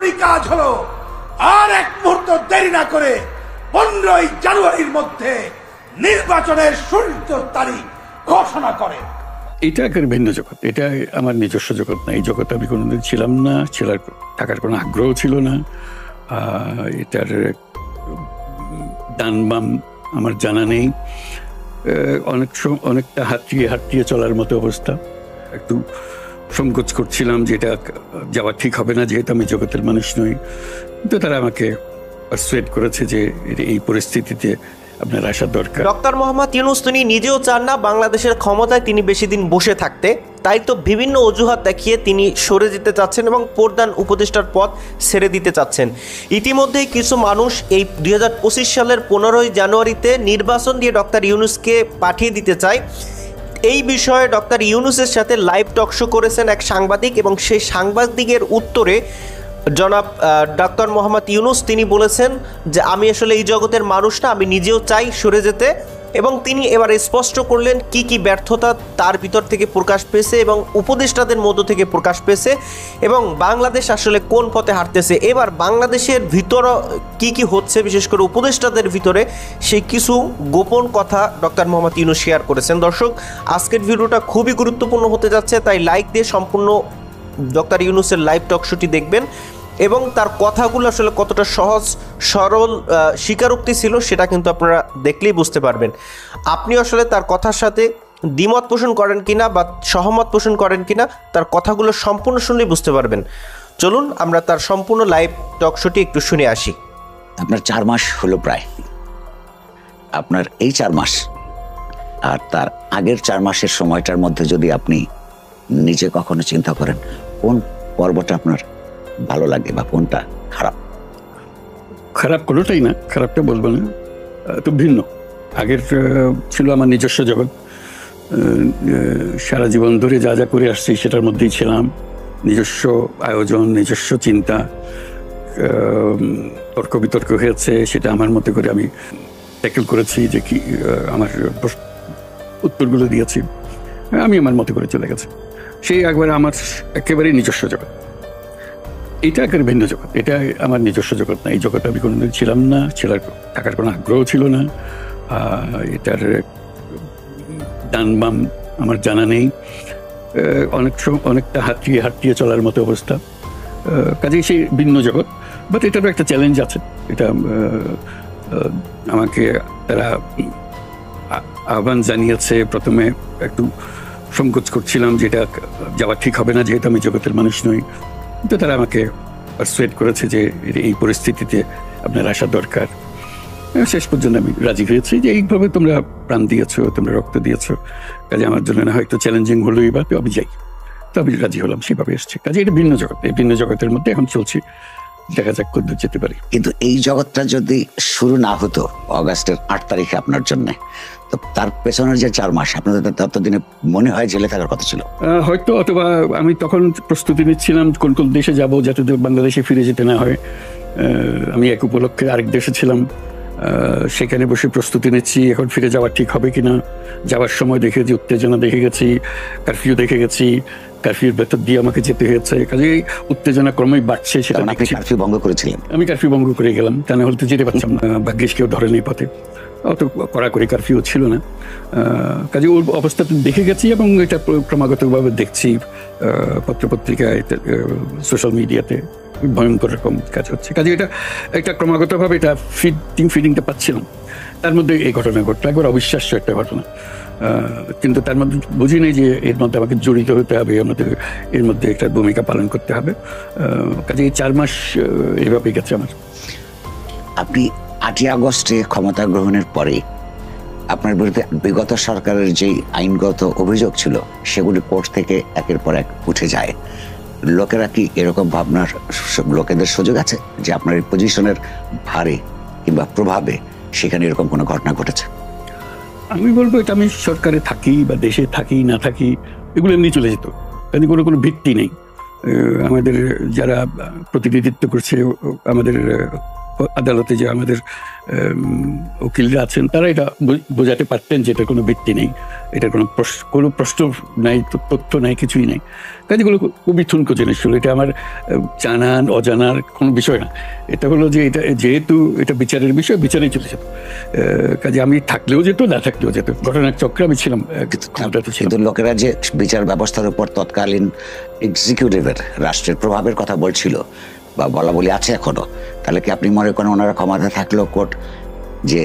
জরুরি কাজ হলো আর এক মুহূর্ত দেরি না করে 15ই জানুয়ারির মধ্যে নির্বাচনের সূচিত তারিখ ঘোষণা করে। এটা একটা ভিন্ন জগৎ, এটা আমার নিজস্ব জগৎ না। এই জগতে আমি কোনোদিন ছিলাম না, থাকার কোনো আগ্রহ ছিল না। এটার ডান বাম আমার জানা নেই। অনেকটা হাঁটিয়ে চলার মতো অবস্থা। একটু সংকোচ করছিলাম যে এটা যাওয়া ঠিক হবে না, যেহেতু আমি জগতের মানুষ নই। কিন্তু তারা আমাকে পারসুয়েট করেছে যে এই পরিস্থিতিতে আপনার আসা দরকার। ডক্টর মোহাম্মদ ইউনূস তিনি নিজেও চান না বাংলাদেশের ক্ষমতায় তিনি বেশি দিন বসে থাকতে, তাই তো বিভিন্ন অজুহাত দেখিয়ে তিনি সরে যেতে চাচ্ছেন এবং প্রধান উপদেষ্টার পদ ছেড়ে দিতে চাচ্ছেন। ইতিমধ্যেই কিছু মানুষ এই 2025 সালের 15ই জানুয়ারিতে নির্বাচন দিয়ে ডক্টর ইউনূসকে পাঠিয়ে দিতে চায়। এই বিষয়ে ডক্টর ইউনূসের সাথে লাইভ টকশো করেছেন এক সাংবাদিক, এবং সেই সাংবাদিকের উত্তরে জনাব ডক্টর মোহাম্মদ ইউনূস তিনি বলেছেন যে আমি আসলে এই জগতের মানুষ না, আমি নিজেও চাই সরে যেতে। এবং তিনি এবার স্পষ্ট করলেন কি কি ব্যর্থতা তার ভিতর থেকে প্রকাশ পেয়েছে এবং উপদেষ্টাদের মধ্য থেকে প্রকাশ পেয়েছে, এবং বাংলাদেশ আসলে কোন পথে হাঁটতেছে। এবার বাংলাদেশের ভিতর কি কি হচ্ছে, বিশেষ করে উপদেষ্টাদের ভিতরে, সেই কিছু গোপন কথা ডক্টর মোহাম্মদ ইউনূস শেয়ার করেছেন। দর্শক, আজকের ভিডিওটা খুবই গুরুত্বপূর্ণ হতে যাচ্ছে, তাই লাইক দিয়ে সম্পূর্ণ ডক্টর ইউনূসের লাইভ টকশোটি দেখবেন এবং তার কথাগুলো আসলে কতটা সহজ সরল স্বীকারোক্তি ছিল সেটা কিন্তু আপনারা দেখলেই বুঝতে পারবেন। আপনি আসলে তার কথার সাথে দ্বিমত পোষণ করেন কিনা বা সহমত পোষণ করেন কিনা, তার কথাগুলো সম্পূর্ণ শুনলেই বুঝতে পারবেন। চলুন আমরা তার সম্পূর্ণ লাইভ টকশোটি একটু শুনে আসি। আপনার 4 মাস হলো প্রায়, আপনার এই 4 মাস আর তার আগের 4 মাসের সময়টার মধ্যে যদি আপনি নিজে কখনো চিন্তা করেন কোন পর্বটা আপনার ভালো লাগে বা কোনটা খারাপ? খারাপ কোনোটাই না, খারাপটা বলবো না, তো ভিন্ন। আগের ছিল আমার নিজস্ব জগৎ, সারা জীবন ধরে যা যা করে আসছি সেটার মধ্যেই ছিলাম। নিজস্ব আয়োজন, নিজস্ব চিন্তা, তর্ক বিতর্ক হয়েছে, সেটা আমার মতো করে আমি ট্যাকেল করেছি, যে কি আমার উত্তরগুলো দিয়েছি, আমি আমার মতো করে চলে গেছি। সেই একবারে আমার একেবারেই নিজস্ব জগৎ। এটা একটা ভিন্ন জগৎ, এটা আমার নিজস্ব জগৎ না। এই জগতে আমি কোনোদিন ছিলাম না, থাকার কোনো আগ্রহ ছিল না। এটার ডান বাম আমার জানা নেই। অনেকটা হাঁটিয়ে চলার মতো অবস্থা। কাজেই সেই ভিন্ন জগৎ, বাট এটারও একটা চ্যালেঞ্জ আছে। এটা আমাকে তারা আহ্বান জানিয়েছে। প্রথমে একটু সংকোচ করছিলাম যে এটা যাওয়া ঠিক হবে না, যেহেতু আমি জগতের মানুষ নই। কিন্তু তারা আমাকে পারসুয়েট করেছে যে এই পরিস্থিতিতে আপনার আসা দরকার। শেষ পর্যন্ত আমি রাজি হয়েছি যে এইভাবে তোমরা প্রাণ দিয়েছো, তোমরা রক্ত দিয়েছো, কাজে আমার জন্য না হয়তো চ্যালেঞ্জিং হলোই, বা আমি যাই। তো আমি রাজি হলাম, সেভাবে এসছি। কাজে এটা ভিন্ন জগৎ, এই ভিন্ন জগতের মধ্যে এখন চলছি, দেখা যাক কোন দূর যেতে পারি। কিন্তু এই জগৎটা যদি শুরু না হতো অগাস্টের 8 তারিখে আপনার জন্য, তো তার পেছনের যে 4 মাস আপনাদের ততদিনে মনে হয় জেলে থাকার কথা ছিল হয়তো, অথবা আমি তখন প্রস্তুতি নিচ্ছিলাম কোন কোন দেশে যাব যাতে বাংলাদেশে ফিরে যেতে না হয়। আমি এক উপলক্ষে আরেক দেশে ছিলাম, সেখানে বসে প্রস্তুতি নিচ্ছি এখন ফিরে যাওয়া ঠিক হবে কিনা। যাওয়ার সময় দেখেছি উত্তেজনা, দেখে গেছি কারফিউ, দেখে গেছি কারফিউর ভেতর দিয়ে আমাকে যেতে হয়েছে। কাজে উত্তেজনা ক্রমেই বাড়ছে। সেটা আপনি কারফিউ ভঙ্গ করেছিলেন? আমি কারফিউ ভঙ্গ করে গেলাম, তা না হলে তো যেতে পারছিলাম না। ভাগ্যিস কেউ ধরেনি পথে, অত কড়াকড়ি কারফিউ ছিল না। কাজে ওর অবস্থা দেখে গেছি এবং এটা ক্রমাগতভাবে দেখছি পত্রপত্রিকায়, সোশ্যাল মিডিয়াতে ভয়ঙ্কর রকম কাজ হচ্ছে। কাজে এটা একটা ক্রমাগতভাবে এটা ফিডিংটা পাচ্ছিলাম। তার মধ্যে এই ঘটনা ঘটলো, একবার অবিশ্বাস্য একটা ঘটনা। কিন্তু তার মধ্যে বুঝি নেই যে এর মধ্যে আমাকে জড়িত হতে হবে, আমাদের এর মধ্যে একটা ভূমিকা পালন করতে হবে। কাজে এই 4 মাস এইভাবেই গেছে আমার। আপনি 8ই আগস্টে ক্ষমতা গ্রহণের পরে আপনার বিরুদ্ধে বিগত সরকারের যেই আইনগত অভিযোগ ছিল সেগুলি কোর্ট থেকে একের পর এক উঠে যায়। লোকেরা কি এরকম ভাবনার লোকেদের সুযোগ আছে যে আপনার এই পজিশনের ভারে কিংবা প্রভাবে সেখানে এরকম কোনো ঘটনা ঘটেছে? আমি বলবো এটা আমি সরকারে থাকি বা দেশে থাকি না থাকি, এগুলো এমনি চলে যেত, কাজে কোনো ভিত্তি নেই। আমাদের যারা প্রতিনিধিত্ব করছে, আমাদের আদালতে যে আমাদের উকিলরা আছেন তারা এটা বোঝাতে পারতেন যে এটার কোনো ভিত্তি নেই, এটার কোনো প্রশ্ন নাই, তথ্য নাই, কিছুই নেই। কাজেগুলো খুবই ঠুনকো জিনিস ছিল। এটা আমার জানার অজানার কোনো বিষয় না। এটা হলো যে এটা যেহেতু এটা বিচারের বিষয়, বিচারেই চলে যেত। কাজে আমি থাকলেও যেত, না থাকলেও যেত, ঘটনার চক্রে আমি ছিলাম, ক্ষমতাতে ছিলাম। কিন্তু লোকেরা যে বিচার ব্যবস্থার উপর তৎকালীন এক্সিকিউটিভের রাষ্ট্রের প্রভাবের কথা বলছিল বা বলা বলি আছে এখনো, তাহলে কি আপনি মনে করেন ওনারা ক্ষমতা থাকলেও কোর্ট যে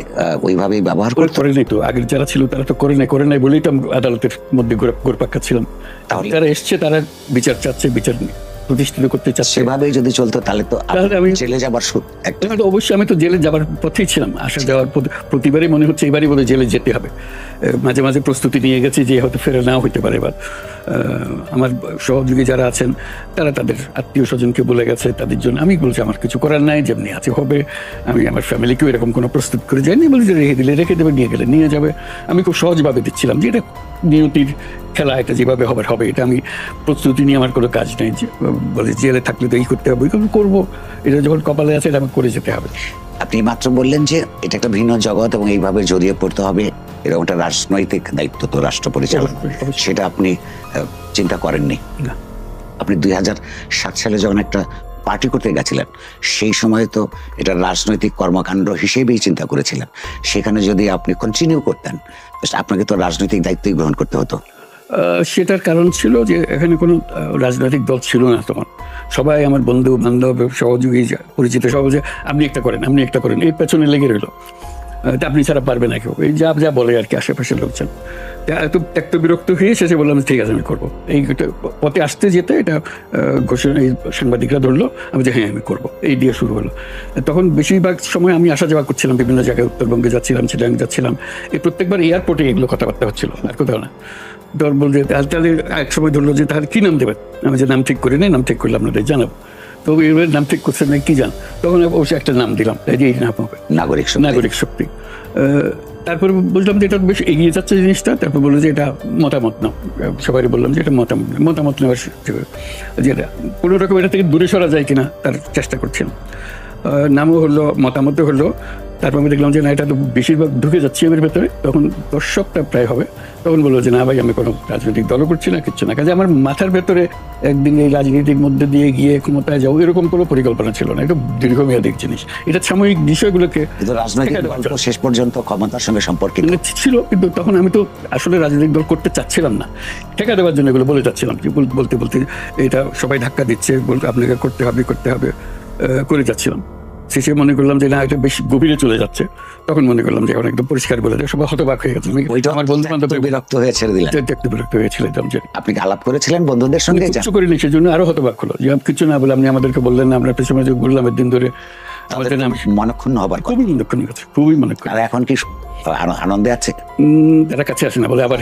ওইভাবেই ব্যবহার করতে? করে নাই তো, আগের যারা ছিল তারা তো করে নাই বলেই তো আদালতের মধ্যে ঘোরপাক্কা ছিলাম। তাহলে যারা এসছে তারা বিচার চাচ্ছে, বিচার প্রতিষ্ঠিত করতে চাচ্ছে। সেভাবেই যদি চলতো তাহলে তো তাহলে আমি জেলে যাবার একটা তাহলে অবশ্যই আমি তো জেলে যাবার পথেই ছিলাম। আসা যাওয়ার প্রতিবারই মনে হচ্ছে এবারই বলে জেলে যেতে হবে। মাঝে মাঝে প্রস্তুতি নিয়ে গেছি যে হয়তো ফেরে নাও হইতে পারে। এবার আমার সহযোগী যারা আছেন তারা তাদের আত্মীয় স্বজনকে বলে গেছে, তাদের জন্য আমি বলছি আমার কিছু করার নাই, যেমনি আছে হবে। আমি আমার ফ্যামিলিকেও এরকম কোনো প্রস্তুত করে যাইনি, বলি যে রেখে দেবে, নিয়ে গেলে নিয়ে যাবে। আমি খুব সহজভাবে দিচ্ছিলাম যে এটা নিয়তির খেলা, এটা যেভাবে হবার হবে। এটা আমি প্রস্তুতি নিয়ে আমার কোনো কাজ নেই যে বলে জেলে থাকলে তো এই করতে হবে, ওই করবো। এটা যখন কপালে আছে এটা আমার করে যেতে হবে। আপনি মাত্র বললেন যে এটা একটা ভিন্ন জগৎ এবং এইভাবে জড়িয়ে পড়তে হবে, এরকম একটা রাজনৈতিক দায়িত্ব তো রাষ্ট্র পরিচালনা, সেটা আপনি চিন্তা করেননি? না। আপনি 2007 সালে যখন একটা পার্টি করতে গেছিলেন সেই সময় তো এটা রাজনৈতিক কর্মকাণ্ড হিসেবেই চিন্তা করেছিলেন। সেখানে যদি আপনি কন্টিনিউ করতেন আপনাকে তো রাজনৈতিক দায়িত্বই গ্রহণ করতে হতো। সেটার কারণ ছিল যে এখানে কোনো রাজনৈতিক দল ছিল না তখন। সবাই আমার বন্ধু বান্ধব, সহযোগী, পরিচিত সবাই যে আপনি একটা করেন, এই পেছনে লেগে রইল। আপনি ছাড়া পারবে না কেউ, এই যা বলে আর কি আশেপাশের লোকজন। এত ত্যক্ত বিরক্ত হয়ে শেষে বললাম ঠিক আছে আমি করবো। এই পথে আসতে যেতে এটা ঘোষণা, এই সাংবাদিকরা ধরলো, আমি যে হ্যাঁ আমি করবো, এই দিয়ে শুরু হলো। তখন বেশিরভাগ সময় আমি আসা যাওয়া করছিলাম বিভিন্ন জায়গায়, উত্তরবঙ্গে যাচ্ছিলাম, চিটাগাং যাচ্ছিলাম। এই প্রত্যেকবার এয়ারপোর্টে এগুলো কথাবার্তা হচ্ছিল, আর কোথাও না। ধর বলছে তাহলে এক সময় ধরলো যে তাহলে কী নাম দেবেন? আমি যে নাম ঠিক করি নাই, নাম ঠিক করলে আপনাদের জানাবো। তো এবার নাম ঠিক করছেন না কি জান, তখন অবশ্যই একটা নাম দিলাম, এই নাম হবে নাগরিক শক্তি। তারপরে বুঝলাম যে এটা বেশ এগিয়ে যাচ্ছে জিনিসটা। তারপর বললো যে এটা মতামত নাও, সবাই বললাম যে এটা মতামত নেওয়ার যেটা কোনো রকম এটা থেকে দূরে সরা যায় কিনা তার চেষ্টা করছিলাম। নামও হলো, মতামতও হলো। তারপর আমি দেখলাম যে না, এটা তো বেশিরভাগ ঢুকে যাচ্ছে এর ভেতরে। তখন 10 সপ্তাহ প্রায় হবে। তখন বললো যে না ভাই, আমি কোনো রাজনৈতিক দলও করছি না, কিচ্ছু না। কাজে আমার মাথার ভেতরে একদিন এই রাজনীতির মধ্যে দিয়ে গিয়ে ক্ষমতায় যাবো এরকম কোনো পরিকল্পনা ছিল না। এটা দীর্ঘমেয়াদী জিনিস, এটা সাময়িক বিষয়গুলোকে শেষ পর্যন্ত ক্ষমতার সঙ্গে সম্পর্কিত ছিল। কিন্তু তখন আমি তো আসলে রাজনৈতিক দল করতে চাচ্ছিলাম না, ঠেকা দেওয়ার জন্য এগুলো বলে যাচ্ছিলাম। বলতে এটা সবাই ধাক্কা দিচ্ছে, বলতে আপনাকে করতে হবে করে যাচ্ছিলাম। শেষে মনে করলাম যে না, এটা বেশ গভীরে চলে যাচ্ছে। তখন মনে করলাম যে এখন একদম পরিষ্কার বলে দেয়, সবাই হতবাক হয়ে গেছে। আমার বন্ধু বান্ধব বিরক্ত হয়ে ছেড়ে দিলেন, বিরক্ত হয়েছিলাম যে আপনি আলাপ করেছিলেন বন্ধুদের সঙ্গে, কিছু করিনি, সেই জন্য আরো হতবাক হলো যে কিছু না বলে আপনি আমাদেরকে বললেন না, আমরা পেছনে যে বললাম একদিন ধরে। মনক্ষুণ্ণ হবার খুবই মনক্ষুণ্ণ গেছে, খুবই মনক্ষুণ্ণ। আর এখন কি আনন্দে আছে? তারা কাছে আসে না বলে আবার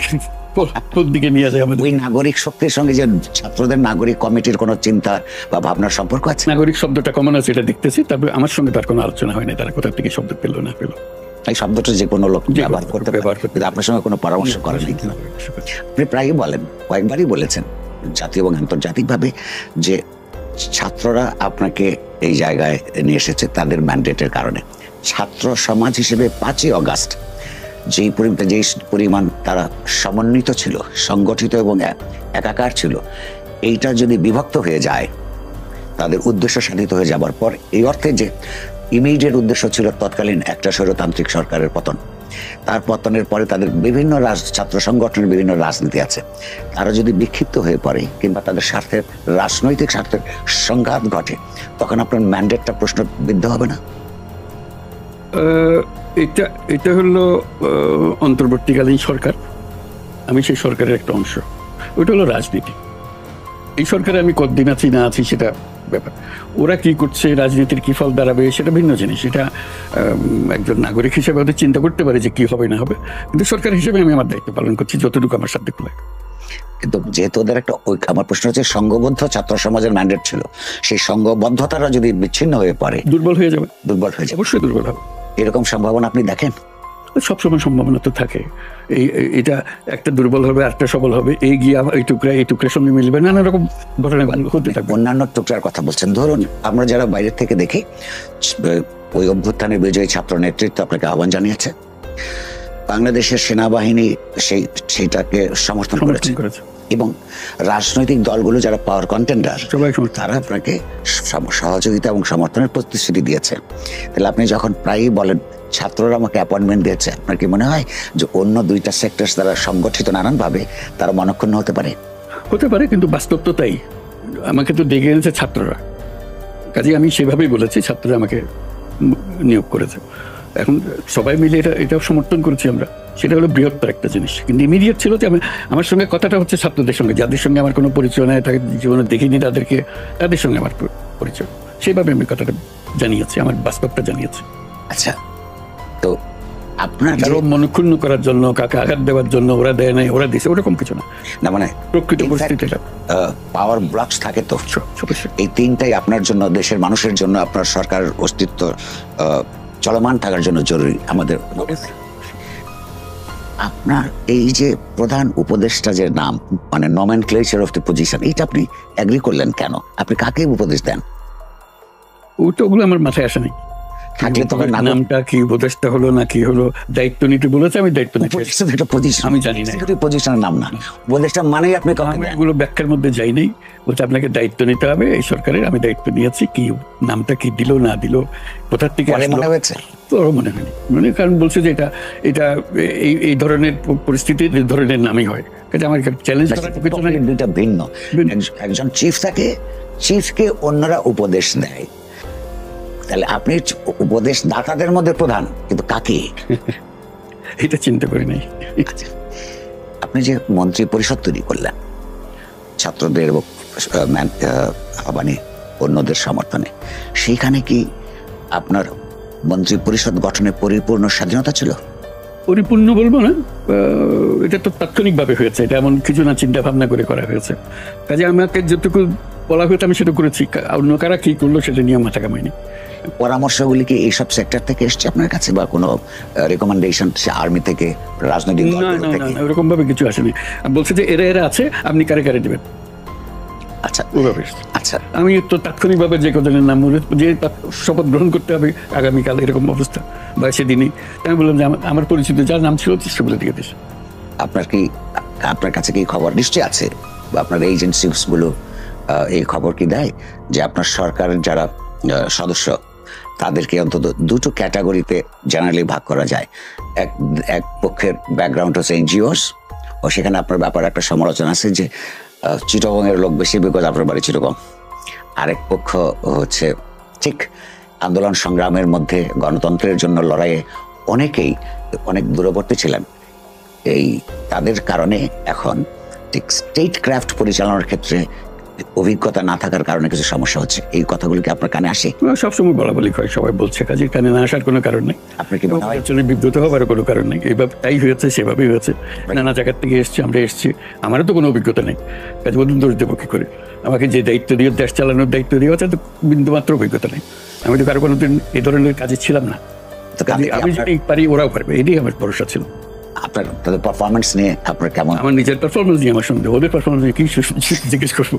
দিকে নিয়ে যায় আমাদের। ওই নাগরিক শক্তির সঙ্গে যে ছাত্রদের নাগরিক কমিটির কোনো চিন্তা বা ভাবনার সম্পর্ক আছে? নাগরিক শব্দটা কমন আছে এটা দেখতেছি। তারপরে আমার সঙ্গে তার কোনো আলোচনা হয়নি, তারা কোথা থেকে শব্দ পেলো না পেলো। এই শব্দটা যে কোনো লোক ব্যবহার করতে আপনার সঙ্গে কোনো পরামর্শ করেন? আপনি প্রায়ই বলেন, কয়েকবারই বলেছেন জাতীয় এবং আন্তর্জাতিকভাবে, যে ছাত্ররা আপনাকে এই জায়গায় নিয়ে এসেছে তাদের ম্যান্ডেটের কারণে। ছাত্র সমাজ হিসেবে 5ই অগাস্ট যেই পরিমাণ তারা সমন্বিত ছিল, সংগঠিত এবং একাকার ছিল, এইটা যদি বিভক্ত হয়ে যায়, তাদের উদ্দেশ্য সাধিত হয়ে যাবার পর, এই অর্থে যে ইমিডিয়েট উদ্দেশ্য ছিল তৎকালীন একটা স্বৈরতান্ত্রিক সরকারের পতন, তার পতনের পরে তাদের বিভিন্ন ছাত্র সংগঠনের বিভিন্ন রাজনীতি আছে, তারা যদি বিক্ষিপ্ত হয়ে পড়ে কিংবা তাদের স্বার্থের রাজনৈতিক স্বার্থের সংঘাত ঘটে, তখন আপনার ম্যান্ডেটটা প্রশ্নবিদ্ধ হবে না? এটা হলো অন্তর্বর্তীকালীন সরকার, আমি সেই সরকারের একটা অংশ। ওইটা হলো রাজনীতি। এই সরকারে আমি কতদিন আছি না আছি সেটা ব্যাপার। ওরা কি করছে, রাজনীতির কি ফল দাঁড়াবে সেটা ভিন্ন জিনিস। এটা একজন নাগরিক হিসেবে হয়তো চিন্তা করতে পারে যে কি হবে না হবে, কিন্তু সরকার হিসেবে আমি আমার দায়িত্ব পালন করছি যতটুকু আমার সাথে খুলে। কিন্তু যেহেতু ওদের একটা, আমার প্রশ্ন হচ্ছে, সংঘবদ্ধ ছাত্র সমাজের ম্যান্ডেট ছিল, সেই সংঘবদ্ধতারা যদি বিচ্ছিন্ন হয়ে পড়ে, দুর্বল হয়ে যাবে। অবশ্যই দুর্বল হবে। এরকম সম্ভাবনা আপনি দেখেন? সবসময় সম্ভাবনা তো থাকে। এটা একটা দুর্বল হবে, একটা সবল হবে, এই গিয়ে এই টুকরার সঙ্গে মিলবে, নানা রকম ঘটনা হতে থাকবে। অন্যান্য টুকরার কথা বলছেন, ধরুন আমরা যারা বাইরের থেকে দেখি ওই অভ্যুত্থানে বিজয়ী ছাত্র নেতৃত্ব আপনাকে আহ্বান জানিয়েছে, বাংলাদেশের সেনাবাহিনী সেইটাকে সমর্থন করেছে, এবং রাজনৈতিক দলগুলো যারা পাওয়ার কন্টেন্ডার তারা আপনাকে সহযোগিতা এবং সমর্থনের প্রতিশ্রুতি দিয়েছে। তাহলে আপনি যখন প্রায়ই বলেন ছাত্ররা আমাকে অ্যাপয়েন্টমেন্ট দিয়েছে, আপনার কি মনে হয় যে অন্য দুইটা সেক্টর দ্বারা সংগঠিত নানানভাবে তারা মনক্ষুণ্ণ হতে পারে? হতে পারে, কিন্তু বাস্তব তো তাই। আমাকে তো ডেকে এনেছে ছাত্ররা, কাজে আমি সেভাবেই বলেছি ছাত্ররা আমাকে নিয়োগ করেছে। এখন সবাই মিলে এটা সমর্থন করেছি আমরা, সেটা হলো বৃহত্তর একটা জিনিস। কিন্তু ইমিডিয়েট ছিল যে আমার সঙ্গে কথাটা হচ্ছে ছাত্রদের সঙ্গে, যাদের সঙ্গে আমার কোনো পরিচয় নেই, তাকে জীবনে দেখিনি তাদের সঙ্গে আমার পরিচয়, সেভাবে আমি কথাটা জানিয়েছি, আমার বাস্তবটা জানিয়েছি। আচ্ছা, তো আপনার কারো মনক্ষুণ্ণ করার জন্য, কাকে আঘাত দেওয়ার জন্য ওরা দেয় নাই, ওরা দিয়েছে, ওরকম কিছু না। না, মানে প্রকৃত পরিস্থিতিটা পাওয়ার ব্লকস থাকে তো, এই তিনটাই আপনার জন্য, দেশের মানুষের জন্য, আপনার সরকারের অস্তিত্ব চলমান থাকার জন্য জরুরি। আমাদের আপনার এই যে প্রধান উপদেষ্টা যে নাম, মানে নমেনক্লেচার অফ দ্য পজিশন, এটা আপনি এগ্রি করলেন কেন? আপনি কাকে উপদেশ দেন? ওগুলো আমার মাথায় আসে নাই। থাকলে তবে নামটা কি, উপদেশটা হলো না কি হলো, দায়িত্ব নিতে বলেছে, আমি দায়িত্ব নিচ্ছি, আমি জানি না পজিশনের নাম না, উপদেশটা মানেই আপনি এগুলো ব্যাখ্যার মধ্যে যাই নাই। বলছে আপনাকে দায়িত্ব নিতে হবে এই সরকারের, আমি দায়িত্ব নিয়েছি, কি নামটা কি দিল না দিল, কোথার থেকে মনে হয়েছে? তোরও মনে হয়নি, মানে কারণ বলছে যে এটা এই ধরনের পরিস্থিতি এই ধরনের নামই হয়। কাজে আমার চ্যালেঞ্জ দুইটা ভিন্ন। একজন চিফ থাকে, চিফকে অন্যরা উপদেশ দেয়, তাহলে আপনি উপদেশ দাতাদের মধ্যে প্রধান, কিন্তু কাকে? এটা চিন্তা করি নাই। আপনি যে মন্ত্রী পরিষদ তৈরি করলেন ছাত্রদের এবং মানে অন্যদের সমর্থনে, সেইখানে কি আপনার মন্ত্রী পরিষদ গঠনে পরিপূর্ণ স্বাধীনতা ছিল? পরিপূর্ণ বলবো না, এটা তো তাৎক্ষণিকভাবে হয়েছে, এটা এমন কিছু না, চিন্তা ভাবনা করে করা হয়েছে। কাজে আমাকে যেটুকু বলা হয়েছে আমি সেটা করেছি, অন্য কারা কি করলো সেটা নিয়ে মাথা কামাইনি। পরামর্শগুলি কি এইসব সেক্টর থেকে এসছে আপনার কাছে, বা কোনো রেকমেন্ডেশন আর্মি থেকে, রাজনৈতিক দল থেকে? এরকম ভাবে কিছু আসেনি। বলছে যে এরা আছে, আপনি কারে কারে দেবেন। আচ্ছা, আচ্ছা, আমি তো তাৎক্ষণিকভাবে যে কজনের নাম যে শপথ গ্রহণ করতে হবে আগামীকাল, এরকম অবস্থা বা সেদিনই আমি বললাম যে আমার পরিচিত যার নাম ছিল সেগুলো দিয়ে দিয়েছে। আপনার কাছে কি খবর নিশ্চয়ই আছে, বা আপনার এজেন্সিস গুলো এই খবর কি দেয় যে আপনার সরকারের যারা সদস্য তাদেরকে অন্তত দুটো ক্যাটাগরিতে জেনারেলি ভাগ করা যায়? এক পক্ষের ব্যাকগ্রাউন্ড হচ্ছে এনজিওস, ও সেখানে আপনার ব্যাপারে একটা সমালোচনা আছে যে চিটাগং এর লোক বেশি, বিকজ আপনার বাড়ি চিটাগং। আরেক পক্ষ হচ্ছে ঠিক আন্দোলন সংগ্রামের মধ্যে গণতন্ত্রের জন্য লড়াইয়ে অনেকেই অনেক দূরবর্তী ছিলেন, এই তাদের কারণে এখন ঠিক স্টেট ক্রাফট পরিচালনার ক্ষেত্রে অভিজ্ঞতা না থাকার কারণে কিছু সমস্যা হচ্ছে। এই কথাগুলো কি আপনার কানে আসে? সবসময় বলা বলি হয়, সবাই বলছে, কাজে কানে না আসার কোনো কারণ নেই। আপনার কি মনে হয় বিব্রত হওয়ার কোনো কারণ নেই? এইভাবে তাই হয়েছে, সেভাবেই হয়েছে, নানা জায়গার থেকে এসছি, আমরা এসছি, আমারও তো কোনো অভিজ্ঞতা নেই। কাজে বলুন দোষ দেবো কি করে? আমাকে যে দায়িত্ব দিয়ে, দেশ চালানোর দায়িত্ব দিয়ে হচ্ছে, তো বিন্দুমাত্র অভিজ্ঞতা নেই। আমি তো কারো কোনোদিন এই ধরনের কাজে ছিলাম না। আমি যদি পারি ওরাও পারবে, এটাই আমার ভরসা ছিল। আপনার তাদের পারফরমেন্স নিয়ে আপনার কেমন? আমার নিজের পারফরমেন্স নিয়ে আমার সন্দেহ, ওদের পারফরমেন্স নিয়ে কি জিজ্ঞেস করবো?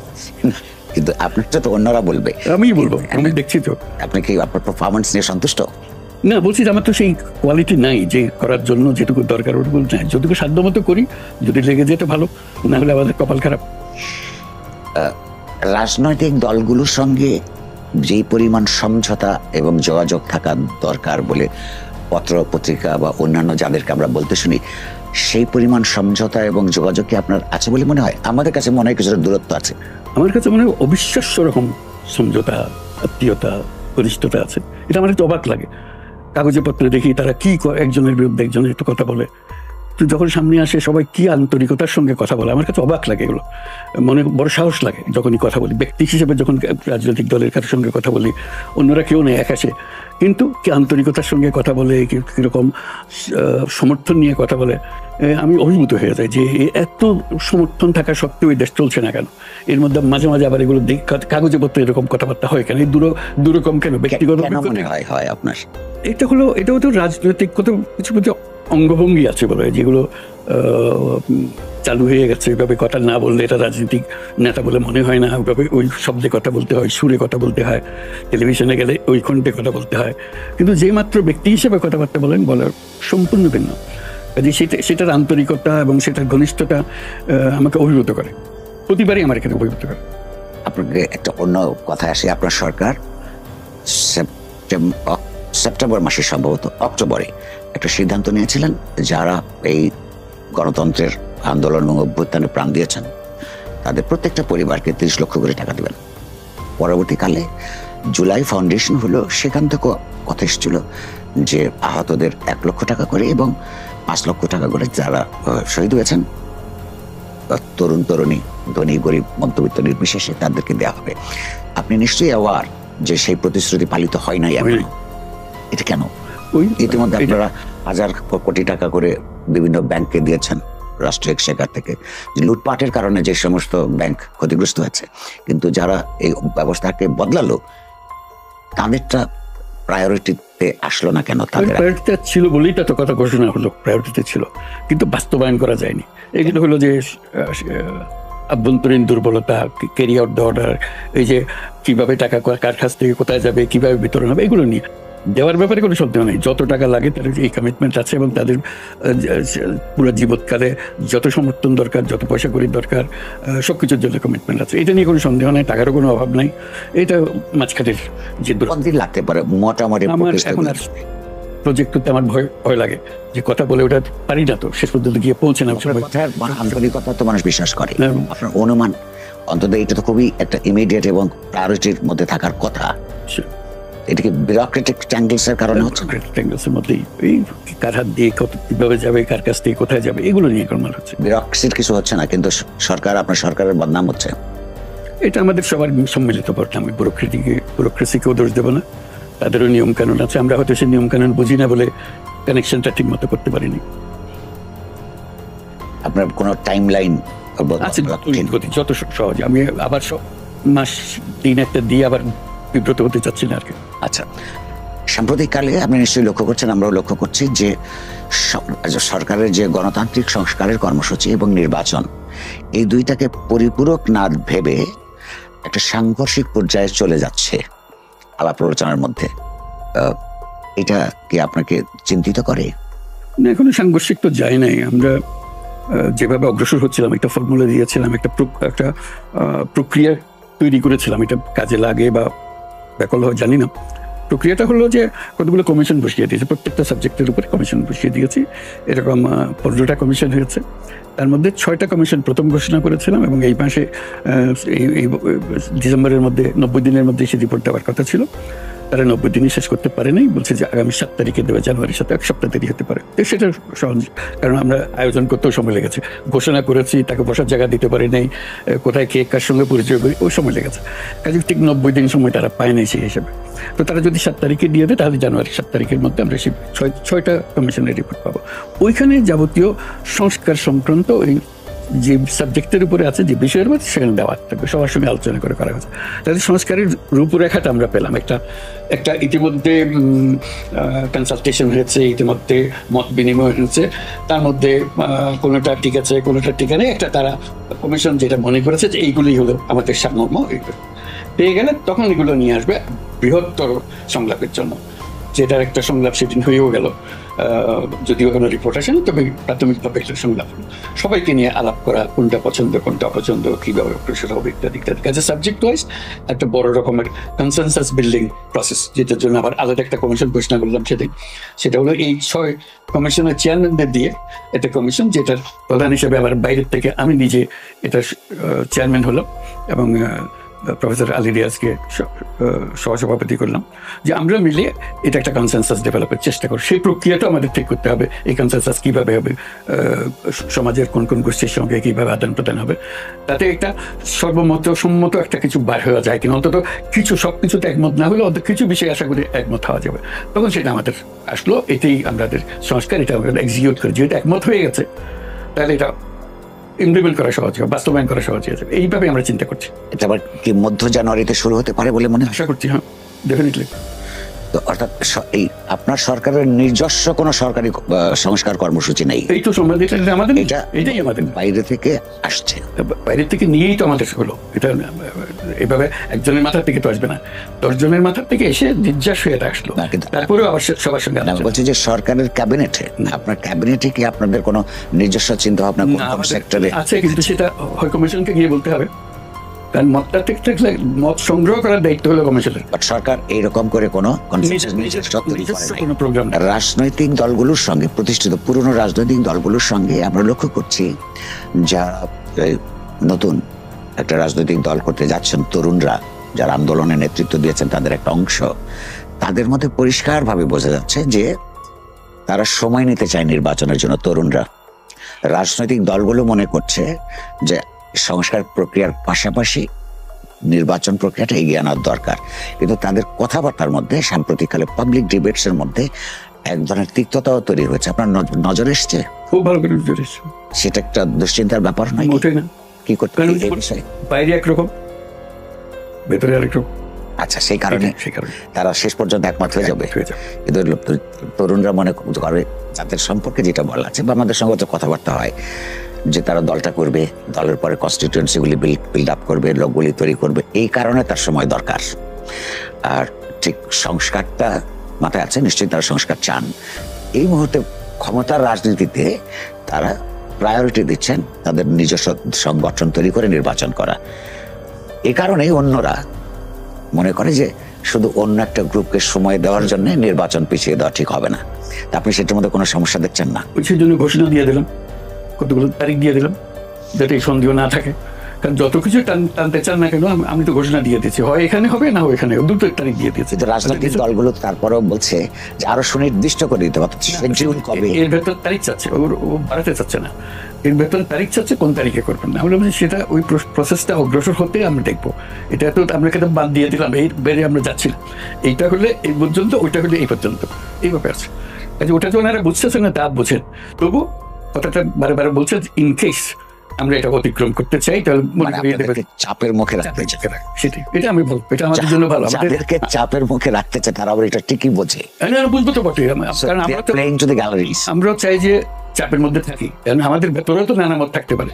কিন্তু আপনারটা তো অন্যরা বলবে। আমি বলবো, আমি দেখছি তো। আপনি কি আপনার পারফরমেন্স নিয়ে সন্তুষ্ট? না, বলছি যে আমার তো সেই কোয়ালিটি নাই যে করার জন্য যেটুকু দরকার ওটুকু নাই, যতটুকু সাধ্য মতো করি, যদি লেগে যেতে ভালো, না হলে আমাদের কপাল খারাপ। রাজনৈতিক দলগুলোর সঙ্গে যেই পরিমাণ সমঝোতা এবং যোগাযোগ থাকা দরকার বলে পত্র পত্রিকা বা অন্যান্য যাদেরকে আমরা বলতে শুনি, সেই পরিমাণ সমঝোতা এবং যোগাযোগ কি আপনার আছে বলে মনে হয়? আমাদের কাছে মনে হয় কিছুটা দূরত্ব আছে। আমার কাছে মনে হয় অবিশ্বাস্য রকম সমঝোতা, আত্মীয়তা, ঘনিষ্ঠতা আছে। এটা আমার একটু অবাক লাগে। কাগজে পত্রে দেখি তারা কি একজনের বিরুদ্ধে একজনের একটু কথা বলে, তো যখন সামনে আসে সবাই কি আন্তরিকতার সঙ্গে কথা বলে, আমার কাছে অবাক লাগে এগুলো। মনে বড় সাহস লাগে যখনই কথা বলি, ব্যক্তি হিসেবে যখন রাজনৈতিক দলের কারোর সঙ্গে কথা বলি, অন্যরা কেউ নেই, এক আসে, কিন্তু কি আন্তরিকতার সঙ্গে কথা বলে, কীরকম সমর্থন নিয়ে কথা বলে, আমি অভিভূত হয়ে যাই যে এত সমর্থন থাকা সত্ত্বেও এই দেশ চলছে না কেন। এর মধ্যে মাঝে মাঝে আবার এগুলো কাগজে পত্রে এরকম কথাবার্তা হয় কেন, এই দুরকম কেন, ব্যক্তিগত হয় আপনার? এটাও তো রাজনৈতিক কত কিছু অঙ্গভঙ্গি আছে বলে, যেগুলো চালু হয়ে গেছে। ওইভাবে কথা না বললে এটা রাজনৈতিক নেতা বলে মনে হয় না। ওইভাবে ওই শব্দে কথা বলতে হয়, সুরে কথা বলতে হয়, টেলিভিশনে গেলে ওই কণ্ঠে কথা বলতে হয়। কিন্তু যেই মাত্র ব্যক্তি হিসেবে কথাবার্তা বলেন, বলার সম্পূর্ণ ভিন্ন। কাজে সেটার আন্তরিকতা এবং সেটার ঘনিষ্ঠতা আমাকে অভিভূত করে, প্রতিবারই আমার এখানে অভিভূত করে। আপনাকে একটা অন্য কথায় আসি। আপনার সরকার সেপ্টেম্বর মাসে, সম্ভবত অক্টোবরে, একটা সিদ্ধান্ত নিয়েছিলেন যারা এই গণতন্ত্রের আন্দোলন এবং অভ্যুত্থানে প্রাণ দিয়েছেন তাদের প্রত্যেকটা পরিবারকে 30 লক্ষ করে টাকা দেবেন। পরবর্তীকালে জুলাই ফাউন্ডেশন হলো, সেখান থেকে কথা এসেছিল যে আহতদের 1 লক্ষ টাকা করে এবং 5 লক্ষ টাকা করে যারা শহীদ হয়েছেন, তরুণ তরুণী, ধনী গরিব মধ্যবিত্ত নির্বিশেষে তাদেরকে দেওয়া হবে। আপনি নিশ্চয়ই অ্যাওয়ার যে সেই প্রতিশ্রুতি পালিত হয় নাই এখনো। এটা কেন? ইতিমধ্যে আপনারা 1000 কোটি টাকা করে বিভিন্ন ব্যাংকে দিয়েছেন রাষ্ট্রীয় এক্সচেকার থেকে, লুটপাটের কারণে যে সমস্ত ব্যাংক ক্ষতিগ্রস্ত হয়েছে। কিন্তু যারা এই ব্যবস্থাকে বদলালো তাদেরটা প্রায়োরিটিতে আসলো না কেন? তাদের প্রায়োরিটিতে ছিল বলেই তো কথা ঘোষণা হলো, প্রায়োরিটিতে ছিল, কিন্তু বাস্তবায়ন করা যায়নি। এগুলো হলো যে আভ্যন্তরীণ দুর্বলতা, ক্যারি আউট দ্য অর্ডার, এই যে কিভাবে টাকা কার কাছ থেকে কোথায় যাবে, কিভাবে বিতরণ হবে, এগুলো নিয়ে দেওয়ার ব্যাপারে কোনো সন্দেহ নেই। যত টাকা লাগে তাদের এই কমিটমেন্ট আছে এবং তাদের পুরো জীবৎকালে যত সমর্থন দরকার, যত পয়সা করি দরকার, সবকিছুর জন্য কমিটমেন্ট আছে। এটা নিয়ে কোনো সন্দেহ নেই, টাকারও কোনো অভাব নাই। এটা মাঝখানের যে কতদিন লাগতে পারে মোটামুটি? আমার এখন আর প্রজেক্ট করতে আমার ভয় লাগে, যে কথা বলে ওটা পারি না, তো শেষ পর্যন্ত গিয়ে পৌঁছে না। আন্তরিকতা তো মানুষ বিশ্বাস করে। আপনার অনুমান অন্তত এটা তো খুবই একটা ইমিডিয়েট এবং প্রায়োরিটির মধ্যে থাকার কথা। এটা কি বিউরোক্রেটিক ট্যাঙ্গলস এর কারণে হচ্ছে? ট্যাঙ্গলস এর মধ্যেই এই কার হাত দিয়ে কত কিভাবে যাবে, কার কাছ থেকে কোথায় যাবে, এগুলো নিয়ে গোলমাল হচ্ছে। বিউরোক্রেসির কিছু হচ্ছে না, কিন্তু সরকার, আপনার সরকারের বদনাম হচ্ছে। এটা আমাদের সবার সম্মিলিত বদনাম। ব্যুরোক্রেসিকেও দোষ দেবো না, তাদেরও নিয়ম কানুন আছে। আমরা হয়তো সেই নিয়ম কানুন বুঝি না বলে কানেকশনটা ঠিক মতো করতে পারিনি। আপনার কোনো টাইম লাইন আছে? যত সহজে আমি আবার মাস দিন একটা দিয়ে আবার বিব্রত হতে চাচ্ছি না আর কি। আচ্ছা, সাম্প্রতিককালে আপনি নিশ্চয়ই লক্ষ্য করছেন, আমরাও লক্ষ্য করছি যে সরকারের যে গণতান্ত্রিক সংস্কারের কর্মসূচি এবং নির্বাচন, এই দুইটাকে পরিপূরক না ভেবে একটা সাংঘর্ষিক পর্যায়ে চলে যাচ্ছে আলাপ আলোচনার মধ্যে। এটা কি আপনাকে চিন্তিত করে? না, এখনো সাংঘর্ষিক তো যায় নাই। আমরা যেভাবে অগ্রসর হচ্ছিলাম, একটা ফর্মুলা দিয়েছিলাম, একটা প্রক্রিয়া তৈরি করেছিলাম। এটা কাজে লাগে বা ব্যাকল হয় জানি না। প্রক্রিয়াটা হলো যে কতগুলো কমিশন বসিয়ে দিয়েছে, প্রত্যেকটা সাবজেক্টের উপরে কমিশন বসিয়ে দিয়েছি। এরকম 15টা কমিশন হয়েছে। তার মধ্যে 6টা কমিশন প্রথম ঘোষণা করেছিলাম এবং এই মাসে এই ডিসেম্বরের মধ্যে 90 দিনের মধ্যে সে রিপোর্ট দেওয়ার কথা ছিল। তারা 90 দিনই শেষ করতে পারে নাই, বলছে যে আগামী 7 তারিখে দেবে, জানুয়ারির 7, 1 সপ্তাহ দেরি হতে পারে। তো সেটা সহজ, কারণ আমরা আয়োজন করতেও সময় লেগেছে। ঘোষণা করেছি, তাকে বসার জায়গা দিতে পারি নাই, কোথায় কে কার সঙ্গে পরিচয় করি, ওই সময় লেগেছে। কাজে ঠিক 90 দিন সময় তারা পায় নাই সেই হিসেবে। তো তারা যদি 7 তারিখে দিয়ে দেয়, তাহলে জানুয়ারি 7 তারিখের মধ্যে আমরা সেই 6টা কমিশনের রিপোর্ট পাবো। ওইখানে যাবতীয় সংস্কার সংক্রান্ত ওই যে সাবজেক্টের উপরে আছে, যে বিষয়ের মধ্যে, সেখানে দেওয়া থাকবে, সবার সঙ্গে আলোচনা করে করা হয়েছে। তাদের সংস্কারের রূপরেখাটা আমরা পেলাম। একটা ইতিমধ্যে কনসালটেশন হয়েছে, ইতিমধ্যে মত বিনিময় হয়েছে। তার মধ্যে কোনোটা ঠিক আছে, কোনোটা ঠিক নেই। একটা তারা কমিশন যেটা মনে করেছে যে এইগুলি হলো আমাদের সারমর্ম, এইগুলো পেয়ে গেলে তখন এগুলো নিয়ে আসবে বৃহত্তর সংলাপের জন্য। যেটার একটা সংলাপ সেদিন হয়েও গেল, যদিও কোনো রিপোর্ট আসেনি, তবে প্রাথমিকভাবে একটা সংলাপ হলো। সবাইকে নিয়ে আলাপ করা, কোনটা পছন্দ কোনটা অপছন্দ, কীভাবে অগ্রসর হবে ইত্যাদি ইত্যাদি। কাজে সাবজেক্ট ওয়াইজ একটা বড় রকমের কনসেনসাস বিল্ডিং প্রসেস, যেটার জন্য আবার আলাদা একটা কমিশন ঘোষণা করলাম সেদিন। সেটা হলো এই 6 কমিশনের চেয়ারম্যানদের দিয়ে একটা কমিশন, যেটার প্রধান হিসেবে আবার বাইরের থেকে আমি নিজে এটা চেয়ারম্যান হলো এবং প্রফেসর আলী রিয়াজকে সহসভাপতি করলাম, যে আমরা মিলে এটা একটা কনসেনসাস ডেভেলপের চেষ্টা করি। সেই প্রক্রিয়াটা আমাদের ঠিক করতে হবে। এই কনসেনসাস কীভাবে হবে, সমাজের কোন কোন গোষ্ঠীর সঙ্গে কীভাবে আদান প্রদান হবে, তাতে একটা সম্মত একটা কিছু বার হওয়া যায় কিনা। অন্তত কিছু, সব কিছুতে একমত না হলেও কিছু বিষয় আশা করি একমত হওয়া যাবে। তখন সেটা আমাদের আসলো, এটাই আমাদের সংস্কার, এটা আমরা এক্সিকিউট করি। যেহেতু একমত হয়ে গেছে, তাহলে এটা ইমপ্লিমেন্ট করা সহজ হবে, বাস্তবায়ন করা সহজ হয়ে যাবে। এইভাবে আমরা চিন্তা করছি। এটা আবার কি মধ্য জানুয়ারিতে শুরু হতে পারে বলে মনে হয়? আশা করছি, হ্যাঁ, ডেফিনেটলি। তো অর্থাৎ এই আপনার সরকারের নিজস্ব কোনো সরকারি সংস্কার কর্মসূচি নেই, এই তো সম্বন্ধে আমাদের এটাই আমাদের বাইরে থেকে আসছে, বাইরে থেকে নিয়েই তো আমাদের হলো। এটা এভাবে একজনের মাথার থেকে তো আসবে না, 10 জনের মাথার থেকে এসে নির্যাস হয়ে এটা আসলো, তারপরেও আবার সবার সঙ্গে আমি বলছি যে সরকারের ক্যাবিনেটে, আপনার ক্যাবিনেটে কি আপনাদের কোনো নিজস্ব চিন্তা ভাবনা কোন সেক্টরে আছে? কিন্তু সেটা হাই কমিশনকে গিয়ে বলতে হবে, কারণ মতটা ঠিক থাকলে মত সংগ্রহ করার দায়িত্ব হলো কমিশনের। সরকার এইরকম করে কোনো কোনো প্রোগ্রাম না। রাজনৈতিক দলগুলোর সঙ্গে, প্রতিষ্ঠিত পুরনো রাজনৈতিক দলগুলোর সঙ্গে আমরা লক্ষ্য করছি যারা নতুন একটা রাজনৈতিক দল করতে যাচ্ছেন, তরুণরা যারা আন্দোলনে নেতৃত্ব দিয়েছেন তাদের একটা অংশ, তাদের মধ্যে পরিষ্কারভাবে বোঝা যাচ্ছে যে তারা সময় নিতে চায় নির্বাচনের জন্য। তরুণরা, রাজনৈতিক দলগুলো মনে করছে যে সংস্কার প্রক্রিয়ার পাশাপাশি নির্বাচন প্রক্রিয়াটা এগিয়ে আনার দরকার, কিন্তু তাদের কথাবার্তার মধ্যে সাম্প্রতিককালে পাবলিক ডিবেটস এর মধ্যে এক ধরনের তিক্ততাও তৈরি হয়েছে। আপনার নজরে এসছে? খুব ভালো করে নজরে এসছে। সেটা একটা দুশ্চিন্তার ব্যাপার নয়? মোটেই না। কি করতে বাইরে একরকম, ভেতরে আরেকরকম। আচ্ছা, সেই কারণে তারা শেষ পর্যন্ত একমত হয়ে যাবে। কিন্তু তরুণরা মনে করে, যাদের সম্পর্কে যেটা বলা আছে বা আমাদের সঙ্গে কথাবার্তা হয়, যে তারা দলটা করবে, দলের পরে কনস্টিটিউয়েন্সিগুলি বিল্ড আপ করবে, লোকগুলি তৈরি করবে, এই কারণে তার সময় দরকার। আর ঠিক সংস্কারটা মাথায় আছে, নিশ্চয়ই তারা সংস্কার চান। এই মুহূর্তে ক্ষমতার রাজনীতিতে তারা প্রায়োরিটি দিচ্ছেন তাদের নিজস্ব সংগঠন তৈরি করে নির্বাচন করা। এই কারণে অন্যরা মনে করে যে শুধু অন্য একটা গ্রুপকে সময় দেওয়ার জন্য নির্বাচন পিছিয়ে দেওয়া ঠিক হবে না। আপনি সেটার মধ্যে কোনো সমস্যা দেখছেন না? সেই জন্য ঘোষণা দিয়ে দিলাম, কতগুলো তারিখ দিয়ে দিলাম, যাতে এই সন্দেহ না থাকে। কারণ যত কিছু টানতে চান না কেন, আমি তো ঘোষণা দিয়ে দিচ্ছি, হয় এখানে হবে না হয় এখানে, দুটো তারিখ দিয়ে দিয়েছি। রাজনৈতিক দলগুলো তারপরেও বলছে যে আরো সুনির্দিষ্ট করে দিতে পারছে। এর ভেতর তারিখ চাচ্ছে, ও বাড়াতে চাচ্ছে না, এর ভেতরে তারিখ চাচ্ছে, কোন তারিখে করবেন না। আমরা বলছি সেটা ওই প্রসেসটা অগ্রসর হতে আমরা দেখবো। এটা তো আমরা কেন বাদ দিয়ে দিলাম, এই বেড়ে আমরা যাচ্ছিলাম, এইটা হলে এই পর্যন্ত, ওইটা হলে এই পর্যন্ত, এইভাবে আছে। কাজে ওটা তো ওনারা বুঝতেছেন না, তা বোঝেন, তবু কথাটা বারে বারে বলছে ইন কেস আমরা এটা অতিক্রম করতে চাই, তাহলে চাপের মুখে রাখতে চাই। সেটাই, এটা আমি বলবো, এটা আমাদের জন্য ভালো। আমাদেরকে চাপের মুখে রাখতে চাই, তারা আবার এটা ঠিকই বোঝে। বুঝবো তো বটে, কারণ আমরাও চাই যে চাপের মধ্যে থাকি, কারণ আমাদের ভেতরেও তো নানা মত থাকতে পারে।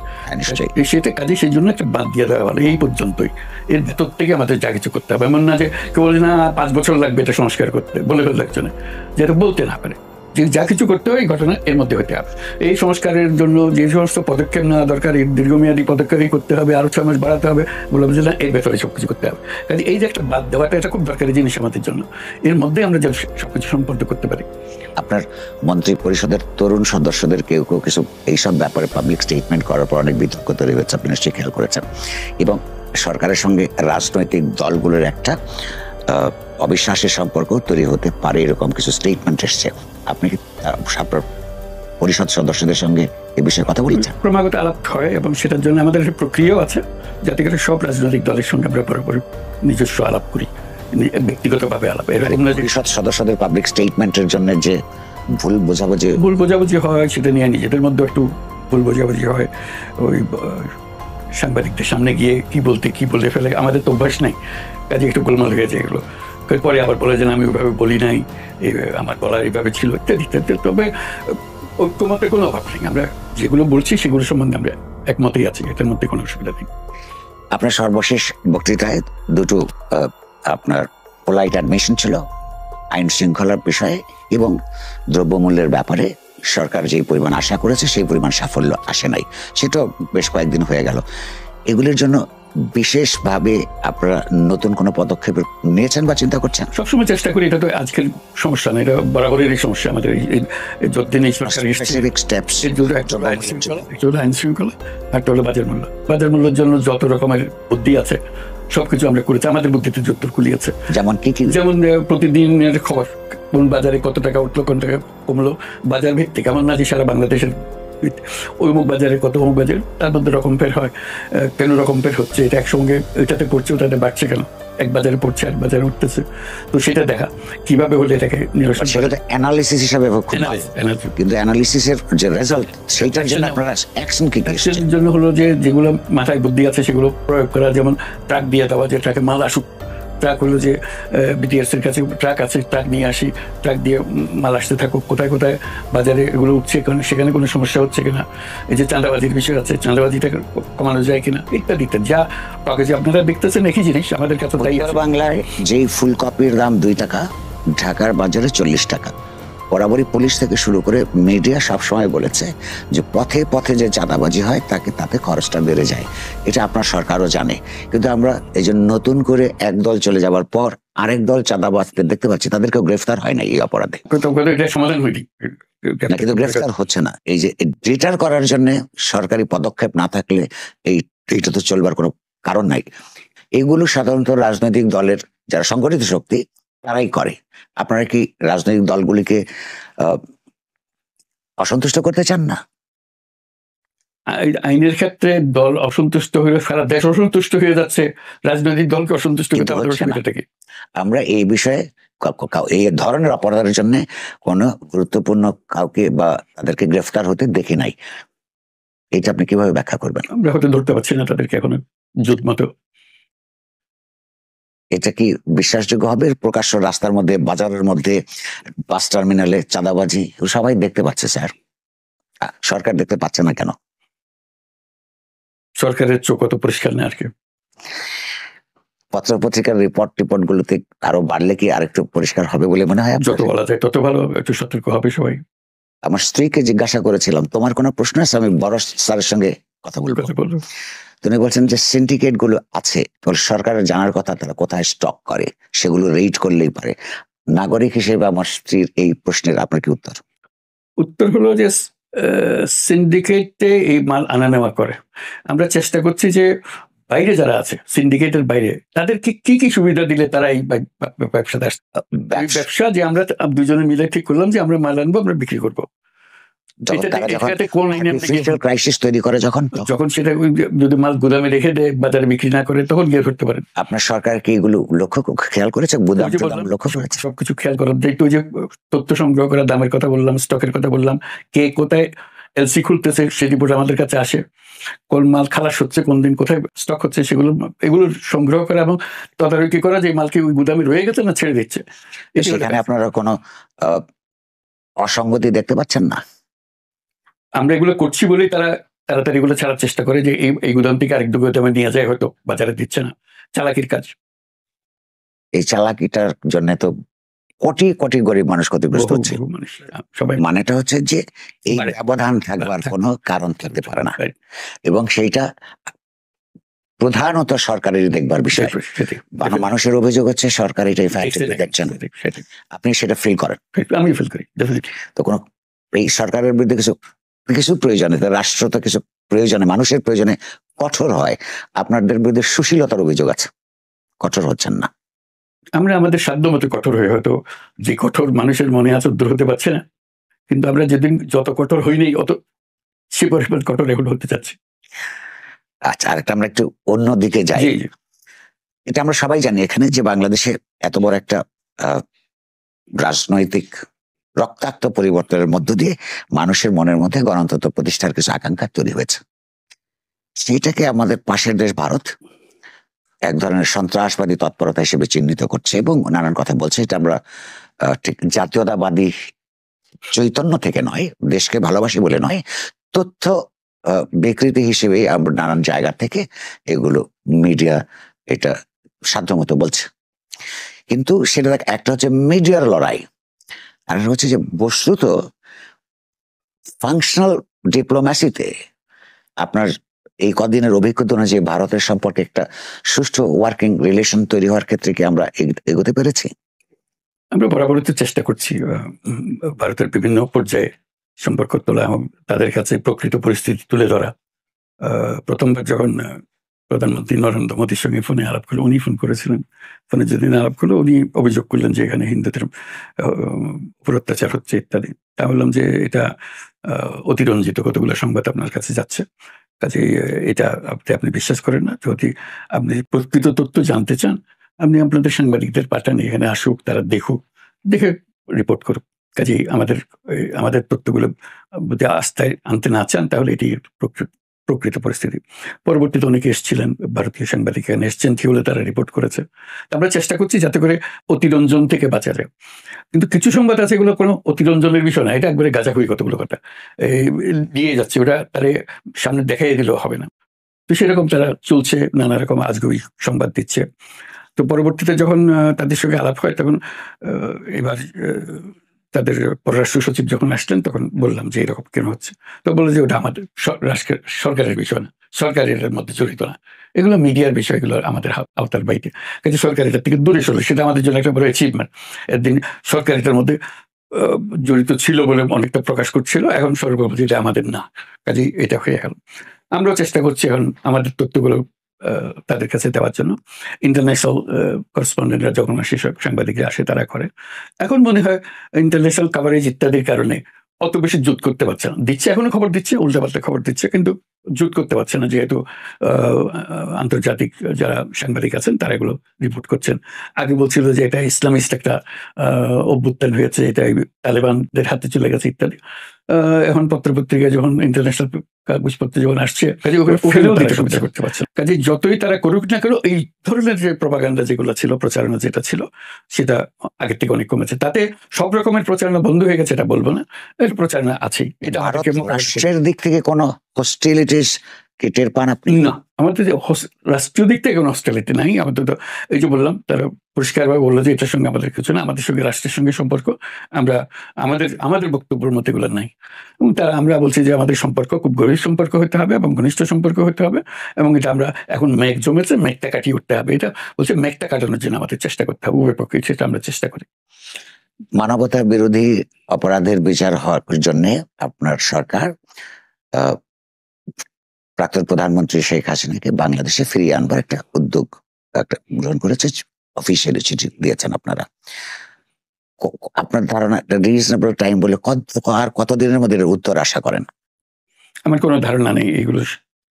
সেটা কাজে সেই জন্য একটা বাদ দিয়ে দেওয়া ভালো, এই পর্যন্তই। এর ভেতর থেকে আমাদের যা কিছু করতে হবে, এমন না যে কেউ বলে না 5 বছর লাগবে এটা সংস্কার করতে, বলে ফেলতে একজনে, যেটা বলতে না পারে। যে যা কিছু করতে হয় এই ঘটনা এর মধ্যে হতে হবে। এই সংস্কারের জন্য যে সমস্ত পদক্ষেপ নেওয়া দরকার, এই দীর্ঘমেয়াদী পদক্ষেপই করতে হবে, আরো 6 মাস বাড়াতে হবে, বললাম যে না, এর ভেতরে সবকিছু করতে হবে। কাজে এই যে একটা বাদ দেওয়াটা, এটা খুব দরকারি জিনিস আমাদের জন্য। এর মধ্যে আমরা যেন সবকিছু সম্পন্ন করতে পারি। আপনার মন্ত্রী পরিষদের তরুণ সদস্যদের কেউ কেউ কিছু এইসব ব্যাপারে পাবলিক স্টেটমেন্ট করার পর অনেক বিতর্ক তৈরি হয়েছে, আপনি নিশ্চয়ই খেয়াল করেছেন। এবং সরকারের সঙ্গে রাজনৈতিক দলগুলোর একটা অবিশ্বাসের সম্পর্ক তৈরি হতে পারে, এরকম কিছু স্টেটমেন্ট এসছে। আপনি কি আপনার পরিষদ সদস্যদের সঙ্গে এ বিষয়ে কথা বলেছেন? ক্রমাগত আলাপ হয় এবং সেটার জন্য আমাদের একটা প্রক্রিয়াও আছে, যাতে করে সব রাজনৈতিক দলের সঙ্গে আমরা বরাবর নিজস্ব আলাপ করি, ব্যক্তিগতভাবে আলাপ। পরিষদ সদস্যদের পাবলিক স্টেটমেন্টের জন্য যে ভুল বোঝাবুঝি হয়, সেটা নিয়ে নিজেদের মধ্যে একটু ভুল বোঝাবুঝি হয়। ওই সাংবাদিকদের সামনে গিয়ে কি বলে ফেলে, আমাদের তো অভ্যাস নাই, কাজে একটু গোলমাল হয়ে যায় এগুলো। পরে আবার বলে যে আমি ওইভাবে বলি নাই, আমার বলার এইভাবে ছিল, ইত্যাদি ইত্যাদি। তবে ঐক্যমতের কোনো অভাব নেই, আমরা যেগুলো বলছি সেগুলো সম্বন্ধে আমরা একমতেই আছি, এটার মধ্যে কোনো অসুবিধা নেই। আপনার সর্বশেষ বক্তৃতায় দুটো আপনার পোলাইট অ্যাডমিশন ছিল, আইন শৃঙ্খলার বিষয়ে এবং দ্রব্যমূল্যের ব্যাপারে সরকার যে পরিমাণ আশা করেছে সেই পরিমাণ সাফল্য আসে নাই, সেটাও বেশ কয়েকদিন হয়ে গেল। এগুলির জন্য বিশেষভাবে আপনারা নতুন কোনো পদক্ষেপ নিয়েছেন বা চিন্তা করছেন? সবসময় চেষ্টা করি, এটা তো আজকের সমস্যা না, এটা বরাবরের সমস্যা আমাদের। যতদিন এই সরকার আইন শৃঙ্খলা, একটা হলো বাজার মূল্য। বাজার মূল্যের জন্য যত রকমের বুদ্ধি আছে সবকিছু আমরা করেছি, আমাদের বুদ্ধিতে যত কুলিয়েছে। যেমন যেমন প্রতিদিনের খবর, কোন বাজারে কত টাকা উঠলো, কোন টাকা কমলো, বাজার ভিত্তিক। এমন না যে সারা বাংলাদেশের অমুক বাজারে কত, অমুক বাজার, তার মধ্যে রকম ফের হয়, কেন রকম ফের হচ্ছে, এটা একসঙ্গে এটাতে পড়ছে ওটাতে বাড়ছে কেন, এক বাজারে পড়ছে এক বাজারে উঠতেছে, তো সেটা দেখা কিভাবে হলে এটাকে নিরসন। সেটা তো অ্যানালিসিস হিসাবে, কিন্তু অ্যানালিসিসের যে রেজাল্ট, সেইটার জন্য আপনারা অ্যাকশন কি? অ্যাকশনের জন্য হলো যে যেগুলো মাথায় বুদ্ধি আছে সেগুলো প্রয়োগ করা, যেমন ট্রাক দিয়ে দেওয়া, যে ট্রাকে মাল আসুক, ট্রাক হলো যে বিটিআরস এর কাছে ট্রাক আছে, ট্রাক নিয়ে আসি, ট্রাক দিয়ে মাল আসতে থাকুক, কোথায় কোথায় বাজারে এগুলো উঠছে, সেখানে কোনো সমস্যা হচ্ছে কিনা, এই যে চাঁদাবাজির বিষয় আছে, চাঁদাবাজিটা কমানো যায় কিনা, ইত্যাদি ইত্যাদি। যা কাগজে আপনারা দেখতেছেন একই জিনিস, আমাদের কাছে তাই আছে। বাংলায় যেই ফুলকপির দাম 2 টাকা, ঢাকার বাজারে 40 টাকা। বরাবরই পুলিশ থেকে শুরু করে মিডিয়া সবসময় বলেছে যে পথে পথে যে চাঁদাবাজি হয় তাতে খরচটা বেড়ে যায়। এটা আপনার সরকারও জানে, কিন্তু আমরা এই যে নতুন করে একদল চলে যাওয়ার পর আরেক দল চাঁদাবাজদের দেখতে পাচ্ছি, তাদেরকেও গ্রেফতার হয় না এই অপরাধে। এটা সমাধান হয়নি, কিন্তু গ্রেফতার হচ্ছে না। এই যে ডিটার করার জন্য সরকারি পদক্ষেপ না থাকলে এইটা তো চলবার কোনো কারণ নাই। এগুলো সাধারণত রাজনৈতিক দলের যারা সংগঠিত শক্তি তারাই করে। আপনারা কি রাজনৈতিক দলগুলিকে অসন্তুষ্ট করতে চান না? আইনের ক্ষেত্রে দল অসন্তুষ্ট হয়ে সারা দেশ অসন্তুষ্ট হয়ে যাচ্ছে, রাজনৈতিক দলকে অসন্তুষ্ট করতে হবে। আমরা এই বিষয়ে এই ধরনের অপরাধের জন্য কোন গুরুত্বপূর্ণ কাউকে বা তাদেরকে গ্রেফতার হতে দেখি নাই। এটা আপনি কিভাবে ব্যাখ্যা করবেন? আমরা হয়তো ধরতে পারছি না তাদেরকে এখনো জুত মতো। এটা কি বিশ্বাসযোগ্য হবে? প্রকাশ্য রাস্তার মধ্যে, বাজারের মধ্যে, বাস টার্মিনালে চাঁদাবাজি সবাই দেখতে পাচ্ছে স্যার, সরকার দেখতে পাচ্ছে না কেন? সরকারের চোখ অত পরিষ্কার না আর কি। পত্র পত্রিকার রিপোর্ট গুলোতে আরো বাড়লে কি আরেকটু পরিষ্কার হবে বলে মনে হয়? যত বলা যায় তত ভালো, একটু সতর্ক হবে সবাই। আমার স্ত্রীকে জিজ্ঞাসা করেছিলাম, তোমার কোনো প্রশ্ন আছে? আমি বড় স্যারের সঙ্গে কথা বলবো। তিনি বলছেন যে সিন্ডিকেট গুলো আছে, সরকারের জানার কথা তারা কোথায় স্টক করে, সেগুলো রেড করলেই পারে। নাগরিক হিসেবে আমার স্ত্রীর এই প্রশ্নের আপনার কি উত্তর? উত্তর হলো যে সিন্ডিকেটে এই মাল আনা নেওয়া করে। আমরা চেষ্টা করছি যে বাইরে যারা আছে, সিন্ডিকেটের বাইরে, তাদেরকে কি কি সুবিধা দিলে তারা এই ব্যবসাতে আসছে। ব্যবসা যে আমরা দুজনে মিলে ঠিক করলাম যে আমরা মাল আনবো, আমরা বিক্রি করবো। যখন সেটা যদি মাল গুদামে রেখে দেয়, বাজারে বিক্রি না করে, তখন গিয়ে করতে পারেন। আপনার সরকার কি এগুলো খেয়াল করেছে? সবকিছু খেয়াল করার দায়িত্ব। যে তথ্য সংগ্রহ করা, দামের কথা বললাম, স্টকের কথা বললাম, কে কোথায় এলসি খুলতেছে সেই রিপোর্ট আমাদের কাছে আসে, কোন মাল খালাস হচ্ছে, কোন দিন কোথায় স্টক হচ্ছে, এগুলো সংগ্রহ করা এবং তদারকি করা যে মালকে ওই গুদামে রয়ে গেছে না ছেড়ে দিচ্ছে। সেখানে আপনারা কোনো অসঙ্গতি দেখতে পাচ্ছেন না? আমরা এগুলো করছি বলেই তারা তাড়াতাড়ি এগুলো ছাড়ার চেষ্টা করে, যে এই গুদাম থেকে আরেক গুদামে নিয়ে যায়, হয়তো বাজারে দিচ্ছে না। চালাকির কাজ। এই চালাকিটার জন্য তো কোটি কোটি গরিব মানুষ ক্ষতিগ্রস্ত হচ্ছে। সবাই মানেটা হচ্ছে যে এই ব্যবধান থাকবার কোনো কারণ থাকতে পারে না, এবং সেইটা প্রধানত সরকারের দেখবার বিষয়। মানুষের অভিযোগ হচ্ছে সরকার এটাই দেখছেন, আপনি সেটা ফিল করেন? আমি ফিল করি। তো কোনো এই সরকারের বিরুদ্ধে কিছু প্রয়োজনে, রাষ্ট্র তো কিছু প্রয়োজনে, মানুষের প্রয়োজনে কঠোর হয়। আপনাদের বিরুদ্ধে সুশীলতার অভিযোগ আছে, কঠোর হচ্ছেন না। আমরা আমাদের সাধ্য মতো কঠোর হয়ে, হয়তো যে কঠোর মানুষের মনে আছে দূর হতে পারছে না, কিন্তু আমরা যেদিন যত কঠোর হইনি অত সে পরিমাণ কঠোর এখন হতে চাচ্ছি। আচ্ছা, আরেকটা আমরা একটু অন্য দিকে যাই। এটা আমরা সবাই জানি এখানে যে বাংলাদেশে এত বড় একটা রাজনৈতিক রক্তাক্ত পরিবর্তনের মধ্য দিয়ে মানুষের মনের মধ্যে গণতন্ত্র প্রতিষ্ঠার কিছু আকাঙ্ক্ষা তৈরি হয়েছে। সেইটাকে আমাদের পাশের দেশ ভারত এক ধরনের সন্ত্রাসবাদী তৎপরতা হিসেবে চিহ্নিত করছে এবং নানান কথা বলছে। এটা আমরা ঠিক জাতীয়তাবাদী চৈতন্য থেকে নয়, দেশকে ভালোবাসি বলে নয়, তথ্য বিকৃতি হিসেবে আমরা নানান জায়গা থেকে এগুলো মিডিয়া এটা সাধ্যমতো বলছে। কিন্তু সেটা একটা হচ্ছে মিডিয়ার লড়াই, আর হচ্ছে যে বস্তুত ফাংশনাল ডিপ্লোম্যাসিতে আপনার এই কদিনের অভিজ্ঞতা অনুযায়ী ভারতের সম্পর্কে একটা সুষ্ঠু ওয়ার্কিং রিলেশন তৈরি হওয়ার ক্ষেত্রে কি আমরা এগোতে পেরেছি? আমরা বরাবরই চেষ্টা করছি ভারতের বিভিন্ন পর্যায়ে সম্পর্ক তোলা এবং তাদের কাছে প্রকৃত পরিস্থিতি তুলে ধরা। প্রথমবার যখন প্রধানমন্ত্রী নরেন্দ্র মোদীর সঙ্গে ফোনে আলাপ করলো, উনি ফোন করেছিলেন, ফোনে যেদিন আলাপ করলো উনি অভিযোগ করলেন যে এখানে হিন্দুদের উপর অত্যাচার হচ্ছে ইত্যাদি। তা বললাম যে এটা অতিরঞ্জিত কতগুলো সংবাদ আপনার কাছে যাচ্ছে, কাজে এটা আপনি বিশ্বাস করেন না। যদি আপনি প্রকৃত তথ্য জানতে চান, আপনি আপনাদের সাংবাদিকদের পাঠান, এখানে আসুক, তারা দেখুক, দেখে রিপোর্ট করুক। কাজেই আমাদের তথ্যগুলো যদি আস্থায় আনতে না চান তাহলে এটি প্রকৃত পরিস্থিতি। পরবর্তীতে অনেকে এসেছিলেন, ভারতীয় সাংবাদিক এখানে এসছেন, সেগুলো তারা রিপোর্ট করেছে। আমরা চেষ্টা করছি যাতে করে অতিরঞ্জন থেকে বাঁচা যায়। কিন্তু কিছু সংবাদ আছে এগুলো কোনো অতিরঞ্জনের বিষয় না, এটা একবারে গাঁজাখুরি কতগুলো কথা দিয়ে যাচ্ছে, ওটা তারে সামনে দেখাই দিলেও হবে না। তো সেরকম তারা চলছে, নানা রকম আজগুবি সংবাদ দিচ্ছে। তো পরবর্তীতে যখন তাদের সঙ্গে আলাপ হয় তখন এবার তাদের পররাষ্ট্র সচিব যখন আসলেন তখন বললাম যে এরকম কেন হচ্ছে। তো বললো যে ওটা আমাদের সরকারের বিষয় না, সরকারের মধ্যে জড়িত না, এগুলো মিডিয়ার বিষয়, এগুলো আমাদের আওতার বাইরে। কাজে সরকার এটার থেকে দূরে সরলো, সেটা আমাদের জন্য একটা বড় অ্যাচিভমেন্ট। একদিন সরকার এটার মধ্যে জড়িত ছিল বলে অনেকটা প্রকাশ করছিল, এখন সরকার বলছে এটা আমাদের না, কাজেই এটা হয়ে গেল। আমরাও চেষ্টা করছি এখন আমাদের তথ্যগুলো তাদের কাছে দেওয়ার জন্য। ইন্টারন্যাশনাল করেসপন্ডেন্টরা যখন আসে, সব সাংবাদিকরা আসে, তারা করে। এখন মনে হয় ইন্টারন্যাশনাল কাভারেজ ইত্যাদির কারণে অত বেশি জুত করতে পারছে না, দিচ্ছে এখনো খবর দিচ্ছে, উল্টাপাল্টা খবর দিচ্ছে, কিন্তু জুত করতে পারছে না, যেহেতু আন্তর্জাতিক যারা সাংবাদিক আছেন তারা এগুলো রিপোর্ট করছেন। আগে বলছিল যে এটা ইসলামিস্ট একটা অভ্যুত্থান হয়েছে, এটা তালেবানদের হাতে চলে গেছে ইত্যাদি। এখন পত্রপত্রিকা যখন ইন্টারন্যাশনাল কাগজপত্র যখন আসছে, কাজে ওখানে ফেলেও দিতে সুবিধা করতে পারছে। কাজে যতই তারা করুক না কেন, এই ধরনের যে প্রপাগান্ডা যেগুলো ছিল, প্রচারণা যেটা ছিল, সেটা আগের থেকে অনেক কমেছে। তাতে সব রকমের প্রচারণা বন্ধ হয়ে গেছে এটা বলবো না, এর প্রচারণা আছেই। এটা রাষ্ট্রের দিক থেকে কোনো হস্টিলিটিস কি টের পান আপনি? না, আমাদের যে রাষ্ট্রীয় দিক থেকে কোনো হস্টিলিটি নাই। আমাদের তো এই যে বললাম, তারা পরিষ্কারভাবে বললো যে এটার সঙ্গে আমাদের কিছু না, আমাদের সঙ্গে রাষ্ট্রের সঙ্গে সম্পর্ক, আমরা আমাদের বক্তব্যের মধ্যে এগুলো নাই। এবং আমরা বলছি যে আমাদের সম্পর্ক খুব গভীর সম্পর্ক হতে হবে এবং ঘনিষ্ঠ সম্পর্ক হতে হবে, এবং এটা আমরা এখন মেঘ জমেছে, মেঘটা কাটিয়ে উঠতে হবে। এটা বলছে মেঘটা কাটানোর জন্য আমাদের চেষ্টা করতে হবে, উভয় পক্ষে, সেটা আমরা চেষ্টা করি। মানবতা বিরোধী অপরাধের বিচার হওয়ার জন্য আপনার সরকার প্রাক্তন প্রধানমন্ত্রী শেখ হাসিনাকে বাংলাদেশে ফিরিয়ে আনবার একটা উদ্যোগ গ্রহণ করেছে, অফিসিয়ালি চিঠি দিয়েছেন আপনারা। আপনার ধারণা রিজনেবল টাইম বলে আর কতদিনের মধ্যে উত্তর আশা করেন? আমার কোনো ধারণা নেই এগুলো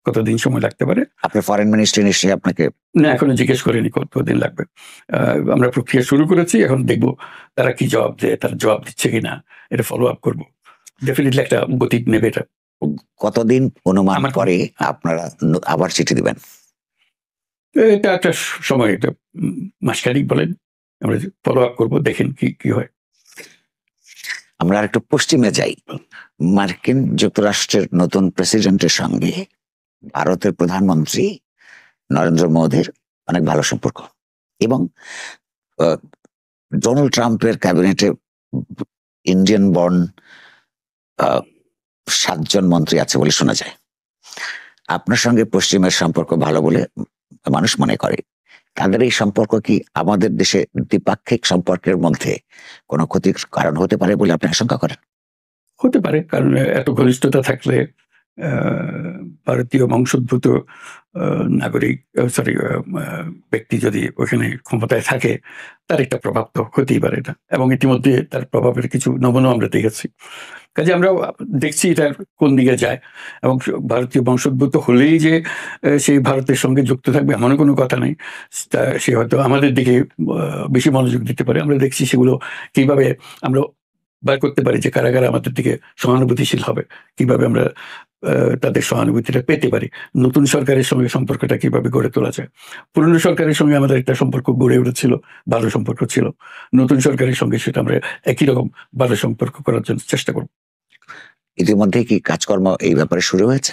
কতদিন সময় লাগতে পারে। আপনার ফরেন মিনিস্ট্রি নিশ্চয়ই আপনাকে না, এখনো জিজ্ঞেস করেনি কতদিন লাগবে। আমরা প্রক্রিয়া শুরু করেছি, এখন দেখবো তারা কি জবাব দেয়, তারা জবাব দিচ্ছে কিনা, এটা ফলো আপ করবো। ডেফিনেটলি একটা গতি নেবে এটা। কতদিন অনুমান করে আপনারা আবার চিঠি দিবেন? এটা একটা সময়, এটা মাসখানিক বলেন, আমরা ফলো আপ করবো, দেখেন কি হয়। আমরা একটু পশ্চিমে যাই। মার্কিন যুক্তরাষ্ট্রের নতুন প্রেসিডেন্টের সঙ্গে ভারতের প্রধানমন্ত্রী নরেন্দ্র মোদীর অনেক ভালো সম্পর্ক, এবং ডোনাল্ড ট্রাম্পের ক্যাবিনেটে ইন্ডিয়ান বর্ন 7 জন মন্ত্রী আছে বলে শোনা যায়। আপনার সঙ্গে পশ্চিমের সম্পর্ক ভালো বলে মানুষ মনে করে। তাদের এই সম্পর্ক কি আমাদের দেশে দ্বিপাক্ষিক সম্পর্কের মধ্যে কোনো ক্ষতির কারণ হতে পারে বলে আপনি আশঙ্কা করেন? হতে পারে, কারণ এত ঘনিষ্ঠতা থাকলে ভারতীয় বংশোদ্ভূত নাগরিক ব্যক্তি যদি ওখানে ক্ষমতায় থাকে, তার একটা প্রভাব তো হতেই পারে এটা, এবং ইতিমধ্যে তার প্রভাবের কিছু নমুনা আমরা দেখেছি। কাজে আমরা দেখছি এটা কোন দিকে যায়, এবং ভারতীয় বংশোদ্ভূত হলেই যে সেই ভারতের সঙ্গে যুক্ত থাকবে এমন কোনো কথা নেই। সে হয়তো আমাদের দিকে বেশি মনোযোগ দিতে পারে। আমরা দেখছি সেগুলো কিভাবে আমরা বার করতে পারি, যে কারা কারা আমাদের দিকে সহানুভূতিশীল হবে, কিভাবে আমরা তাদের সহানুভূতিটা পেতে পারি, নতুন সরকারের সঙ্গে সম্পর্কটা কিভাবে গড়ে তোলা যায়। পুরনো সরকারের সঙ্গে আমাদের একটা সম্পর্ক গড়ে উঠেছিল, ভালো সম্পর্ক ছিল, নতুন সরকারের সঙ্গে সেটা আমরা একই রকম ভালো সম্পর্ক করার জন্য চেষ্টা করব। ইতিমধ্যে কি কাজকর্ম এই ব্যাপারে শুরু হয়েছে?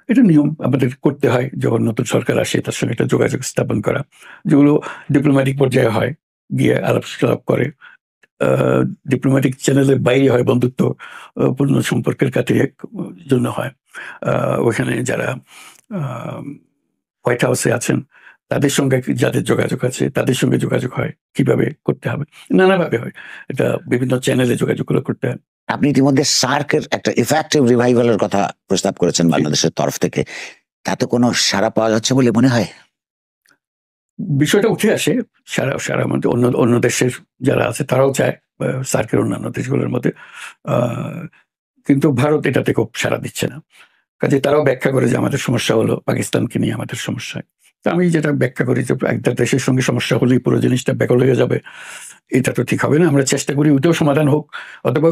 এটা নিয়ম আমাদের করতে হয়, যখন নতুন সরকার আসে তার সঙ্গে একটা যোগাযোগ স্থাপন করা, যেগুলো ডিপ্লোম্যাটিক পর্যায়ে হয়, গিয়ে আলাপ করে, ডিপ্লোম্যাটিক চ্যানেলের বাইরে হয়, বন্ধুত্ব পূর্ণ সম্পর্কের খাতিরে জন্য হয়। ওখানে যারা হোয়াইট হাউসে আছেন তাদের সঙ্গে যাদের যোগাযোগ আছে তাদের সঙ্গে যোগাযোগ হয়, কিভাবে করতে হবে, নানাভাবে হয়, এটা বিভিন্ন চ্যানেলে যোগাযোগগুলো করতে হয়। আপনি ইতিমধ্যে সার্কের একটা ইফেক্টিভ রিভাইভালের কথা প্রস্তাব করেছেন বাংলাদেশের তরফ থেকে, তাতে কোনো সাড়া পাওয়া যাচ্ছে বলে মনে হয়? বিষয়টা উঠে আসে, সারা মধ্যে অন্য দেশের যারা আছে তারাও চায় সার্কের অন্যান্য দেশগুলোর মধ্যে, কিন্তু ভারত এটাতে খুব সাড়া দিচ্ছে না। কাজে তারাও ব্যাখ্যা করে যে আমাদের সমস্যা হলো পাকিস্তানকে নিয়ে আমাদের সমস্যা। তা আমি যেটা ব্যাখ্যা করি যে একটা দেশের সঙ্গে সমস্যা হলেই পুরো জিনিসটা ব্যাকল হয়ে যাবে, এটা তো ঠিক হবে না। আমরা চেষ্টা করি ওইটাও সমাধান হোক, অথবা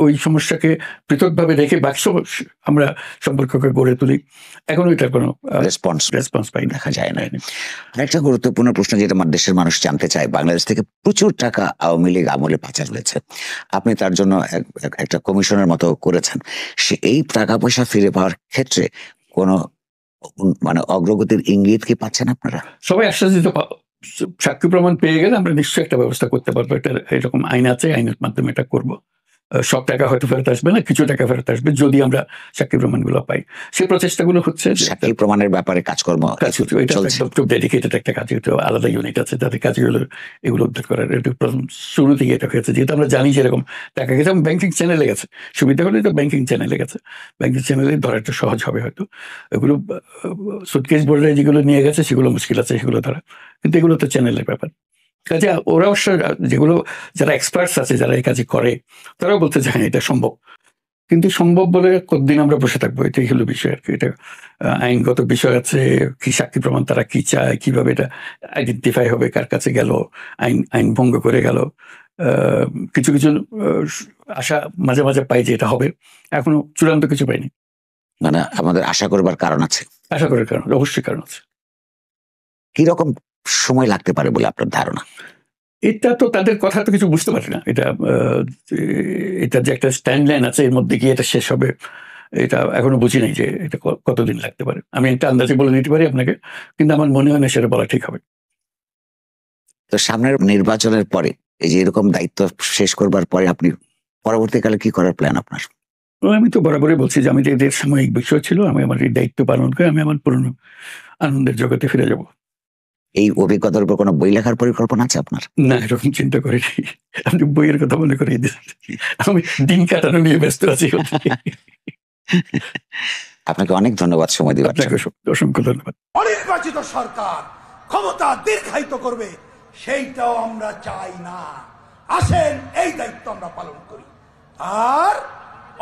ওই সমস্যাকে পৃথকভাবে রেখে বাকি আমরা সম্পর্ককে গড়ে তুলি। এখন ওইটার কোনো রেসপন্স পাই না, দেখা যায় না। আরেকটা গুরুত্বপূর্ণ প্রশ্ন যেটা আমার দেশের মানুষ জানতে চায়, বাংলাদেশ থেকে প্রচুর টাকা আওয়ামী লীগ আমলে পাচার হয়েছে, আপনি তার জন্য একটা কমিশনের মতো করেছেন, এই টাকা পয়সা ফিরে পাওয়ার ক্ষেত্রে কোনো মানে অগ্রগতির ইঙ্গিত কি পাচ্ছেন আপনারা? সবাই আশ্বাস দিতে, সাক্ষী প্রমাণ পেয়ে গেলে আমরা নিশ্চয়ই একটা ব্যবস্থা করতে পারবো। এটা এরকম আইন আছে, আইনের মাধ্যমে এটা করবো। সব টাকা হয়তো ফেরত আসবে না, কিছু টাকা ফেরত আসবে যদি আমরা সাক্ষী প্রমাণগুলো পাই। সেই প্রচেষ্টাগুলো হচ্ছে। সাক্ষী প্রমাণের ব্যাপারে কাজকর্ম খুব ডেডিকেটেড একটা কাজ, আলাদা ইউনিট আছে যাদের কাজগুলো এগুলো উদ্ধার করার। এটা প্রথম শুরু থেকে এটা হয়েছে, যেহেতু আমরা জানি যেরকম টাকা গেছে, ব্যাংকিং চ্যানেলে গেছে, সুবিধা হলে তো ব্যাংকিং চ্যানেলে গেছে, ব্যাংকিং চ্যানেলে ধরা একটু সহজ হবে হয়তো। এগুলো সুটকেস বোর্ডে যেগুলো নিয়ে গেছে সেগুলো মুশকিল আছে সেগুলো ধরা, কিন্তু এগুলো তো চ্যানেলের ব্যাপার। কাজে ওরা অবশ্য যেগুলো যারা এক্সপার্টস আছে যারা এই কাজে করে তারাও বলতে চায় এটা সম্ভব, কিন্তু সম্ভব বলে কতদিন আমরা বসে থাকবো, এটাই হলো বিষয় আর কি। এটা আইনগত বিষয় আছে, কি সাক্ষী প্রমাণ তারা কি চায়, কিভাবে এটা আইডেন্টিফাই হবে, কার কাছে গেল, আইন ভঙ্গ করে গেল। কিছু কিছু আশা মাঝে মাঝে পাই যে এটা হবে, এখনো চূড়ান্ত কিছু পাইনি। মানে আমাদের আশা করবার কারণ আছে, আশা করার কারণ অবশ্যই কারণ আছে। কিরকম সময় লাগতে পারে বলে আপনার ধারণা? এটা তো তাদের কথা তো কিছু বুঝতে পারি না। এটা যে একটা স্ট্যান্ড লাইন আছে এর মধ্যে গিয়ে এটা শেষ হবে, এটা এখনো বুঝি নাই যে এটা কতদিন লাগতে পারে। আমি একটা আন্দাজে বলে দিতে পারি আপনাকে, কিন্তু আমার মনে হয় না সেটা বলা ঠিক হবে। তো সামনের নির্বাচনের পরে এই যে এরকম দায়িত্ব শেষ করবার পরে আপনি পরবর্তীকালে কি করার প্ল্যান আপনার? আমি তো বরাবরই বলছি যে আমি এদের সাময়িক বিষয় ছিল, আমি আমার এই দায়িত্ব পালন করে আমি আমার পুরনো আনন্দের জগতে ফিরে যাব। এই অভিজ্ঞতার উপর কোনো বই লেখার পরিকল্পনা আছে আপনার? না, এরকম চিন্তা করিনি। আপনি বইয়ের কথা মনে করিয়ে দিয়েছেন, আমি দিন কাটানো নিয়ে ব্যস্ত আছি। আপনাকে অনেক ধন্যবাদ সময় দিবেন। আপনাকে অসংখ্য ধন্যবাদ। অনির্বাচিত সরকার ক্ষমতা দীর্ঘায়িত করবে সেইটাও আমরা চাই না। আসেন এই দায়িত্ব আমরা পালন করি। আর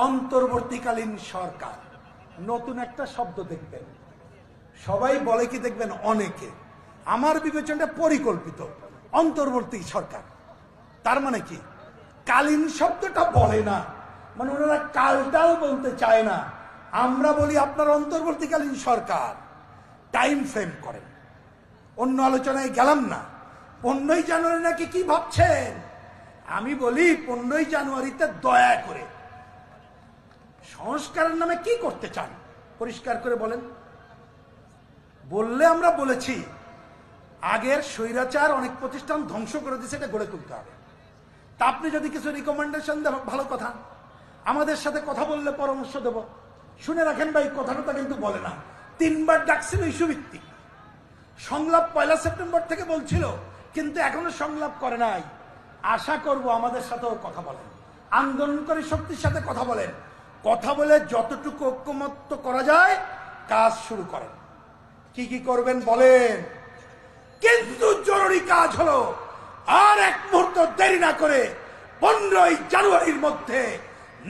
অন্তর্বর্তীকালীন সরকার, নতুন একটা শব্দ দেখবেন, সবাই বলে কি দেখবেন, অনেকে, আমার বিবেচনাটা পরিকল্পিত অন্তর্বর্তী সরকার। তার মানে কি, কালীন শব্দটা বলে না, মানে ওনারা কালটাল বলতে চায় না। আমরা বলি আপনার অন্তর্বর্তীকালীন সরকার, টাইম ফ্রেম করেন। অন্য আলোচনায় গেলাম না। 15ই জানুয়ারি নাকি কি ভাবছেন? আমি বলি 15ই জানুয়ারিতে দয়া করে সংস্কারের নামে কি করতে চান পরিষ্কার করে বলেন। বললে আমরা বলেছি আগের স্বৈরাচার অনেক প্রতিষ্ঠান ধ্বংস করে দিয়েছে, এটা গড়ে তুলতে হবে। তা আপনি যদি কিছু রিকমেন্ডেশন দেন ভালো কথা, আমাদের সাথে কথা বললে পরামর্শ দেব। শুনে রাখেন ভাই, কথাটা কিন্তু বলে না। 3 বার ডাকছিল ইস্যু ভিত্তিক সংলাপ, 1 সেপ্টেম্বর থেকে বলছিল, কিন্তু এখনো সংলাপ করে নাই। আশা করব আমাদের সাথেও কথা বলেন, আন্দোলনকারী শক্তির সাথে কথা বলেন, কথা বলে যতটুকু ঐক্যমত্য করা যায় কাজ শুরু করেন। কি কি করবেন বলেন। কিন্তু জরুরি কাজ হলো আর এক মুহূর্ত দেরি না করে 15ই জানুয়ারির মধ্যে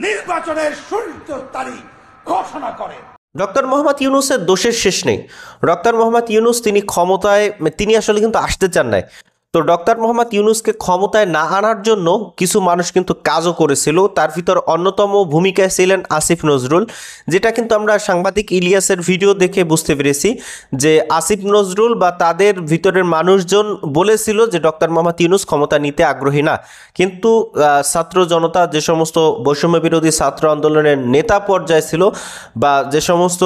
নির্বাচনের সূচিত তারিখ ঘোষণা করেন। ডক্টর মোহাম্মদ ইউনূসের দোষের শেষ নেই। ডক্টর মোহাম্মদ ইউনূস তিনি ক্ষমতায়, তিনি আসলে কিন্তু আসতে চান নাই। তো ডক্টর মোহাম্মদ ইউনূসকে ক্ষমতায় না আনার জন্য কিছু মানুষ কিন্তু কাজও করেছিল। তার ভিতর অন্যতম ভূমিকায় ছিলেন আসিফ নজরুল, যেটা কিন্তু আমরা সাংবাদিক ইলিয়াসের ভিডিও দেখে বুঝতে পেরেছি যে আসিফ নজরুল বা তাদের ভিতরের মানুষজন বলেছিল যে ডক্টর মোহাম্মদ ইউনূস ক্ষমতা নিতে আগ্রহী না। কিন্তু ছাত্র জনতা, যে সমস্ত বৈষম্য বিরোধী ছাত্র আন্দোলনের নেতা পর্যায়ে ছিল বা যে সমস্ত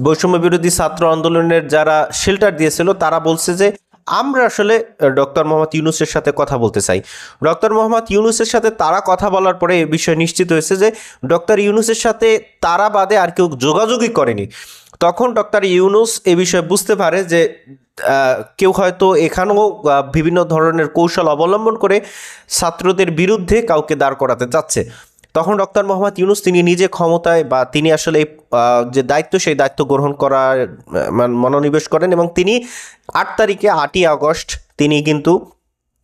বৈষম্য বিরোধী ছাত্র আন্দোলনের যারা শেল্টার দিয়েছিল, তারা বলছে যে আমরা আসলে ডক্টর মোহাম্মদ ইউনূসের সাথে কথা বলতে চাই। ডক্টর মোহাম্মদ ইউনূসের সাথে তারা কথা বলার পরে এ বিষয় নিশ্চিত হয়েছে যে ডক্টর ইউনূসের সাথে তারা বাদে আর কেউ যোগাযোগই করেনি। তখন ডক্টর ইউনূস এ বিষয়ে বুঝতে পারে যে কেউ হয়তো এখানেও বিভিন্ন ধরনের কৌশল অবলম্বন করে ছাত্রদের বিরুদ্ধে কাউকে দাঁড় করাতে চাচ্ছে। তখন ডক্টর মোহাম্মদ ইউনূস তিনি নিজে ক্ষমতায় বা তিনি আসলে যে দায়িত্ব, সেই দায়িত্ব গ্রহণ করার মনোনিবেশ করেন এবং তিনি 8 তারিখে 8ই আগস্ট তিনি কিন্তু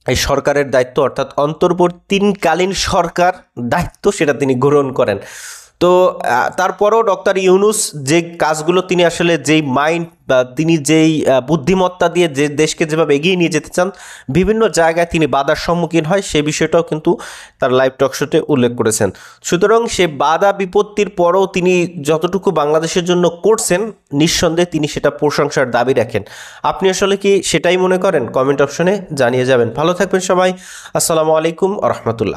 এই সরকারের দায়িত্ব, অর্থাৎ অন্তর্বর্তীকালীন সরকার দায়িত্ব, সেটা তিনি গ্রহণ করেন। তো তারপরেও ডক্টর ইউনূস যে কাজগুলো তিনি আসলে যেই মাইন্ড বা তিনি যেই বুদ্ধিমত্তা দিয়ে যে দেশকে যেভাবে এগিয়ে নিয়ে যেতে চান, বিভিন্ন জায়গায় তিনি বাধার সম্মুখীন হয়, সে বিষয়টাও কিন্তু তার লাইভ টক শোতে উল্লেখ করেছেন। সুতরাং সে বাধা বিপত্তির পরও তিনি যতটুকু বাংলাদেশের জন্য করছেন, নিঃসন্দেহে তিনি সেটা প্রশংসার দাবি রাখেন। আপনি আসলে কি সেটাই মনে করেন? কমেন্ট অপশনে জানিয়ে যাবেন। ভালো থাকবেন সবাই। আসসালামু আলাইকুম আ রহমতুল্লাহ।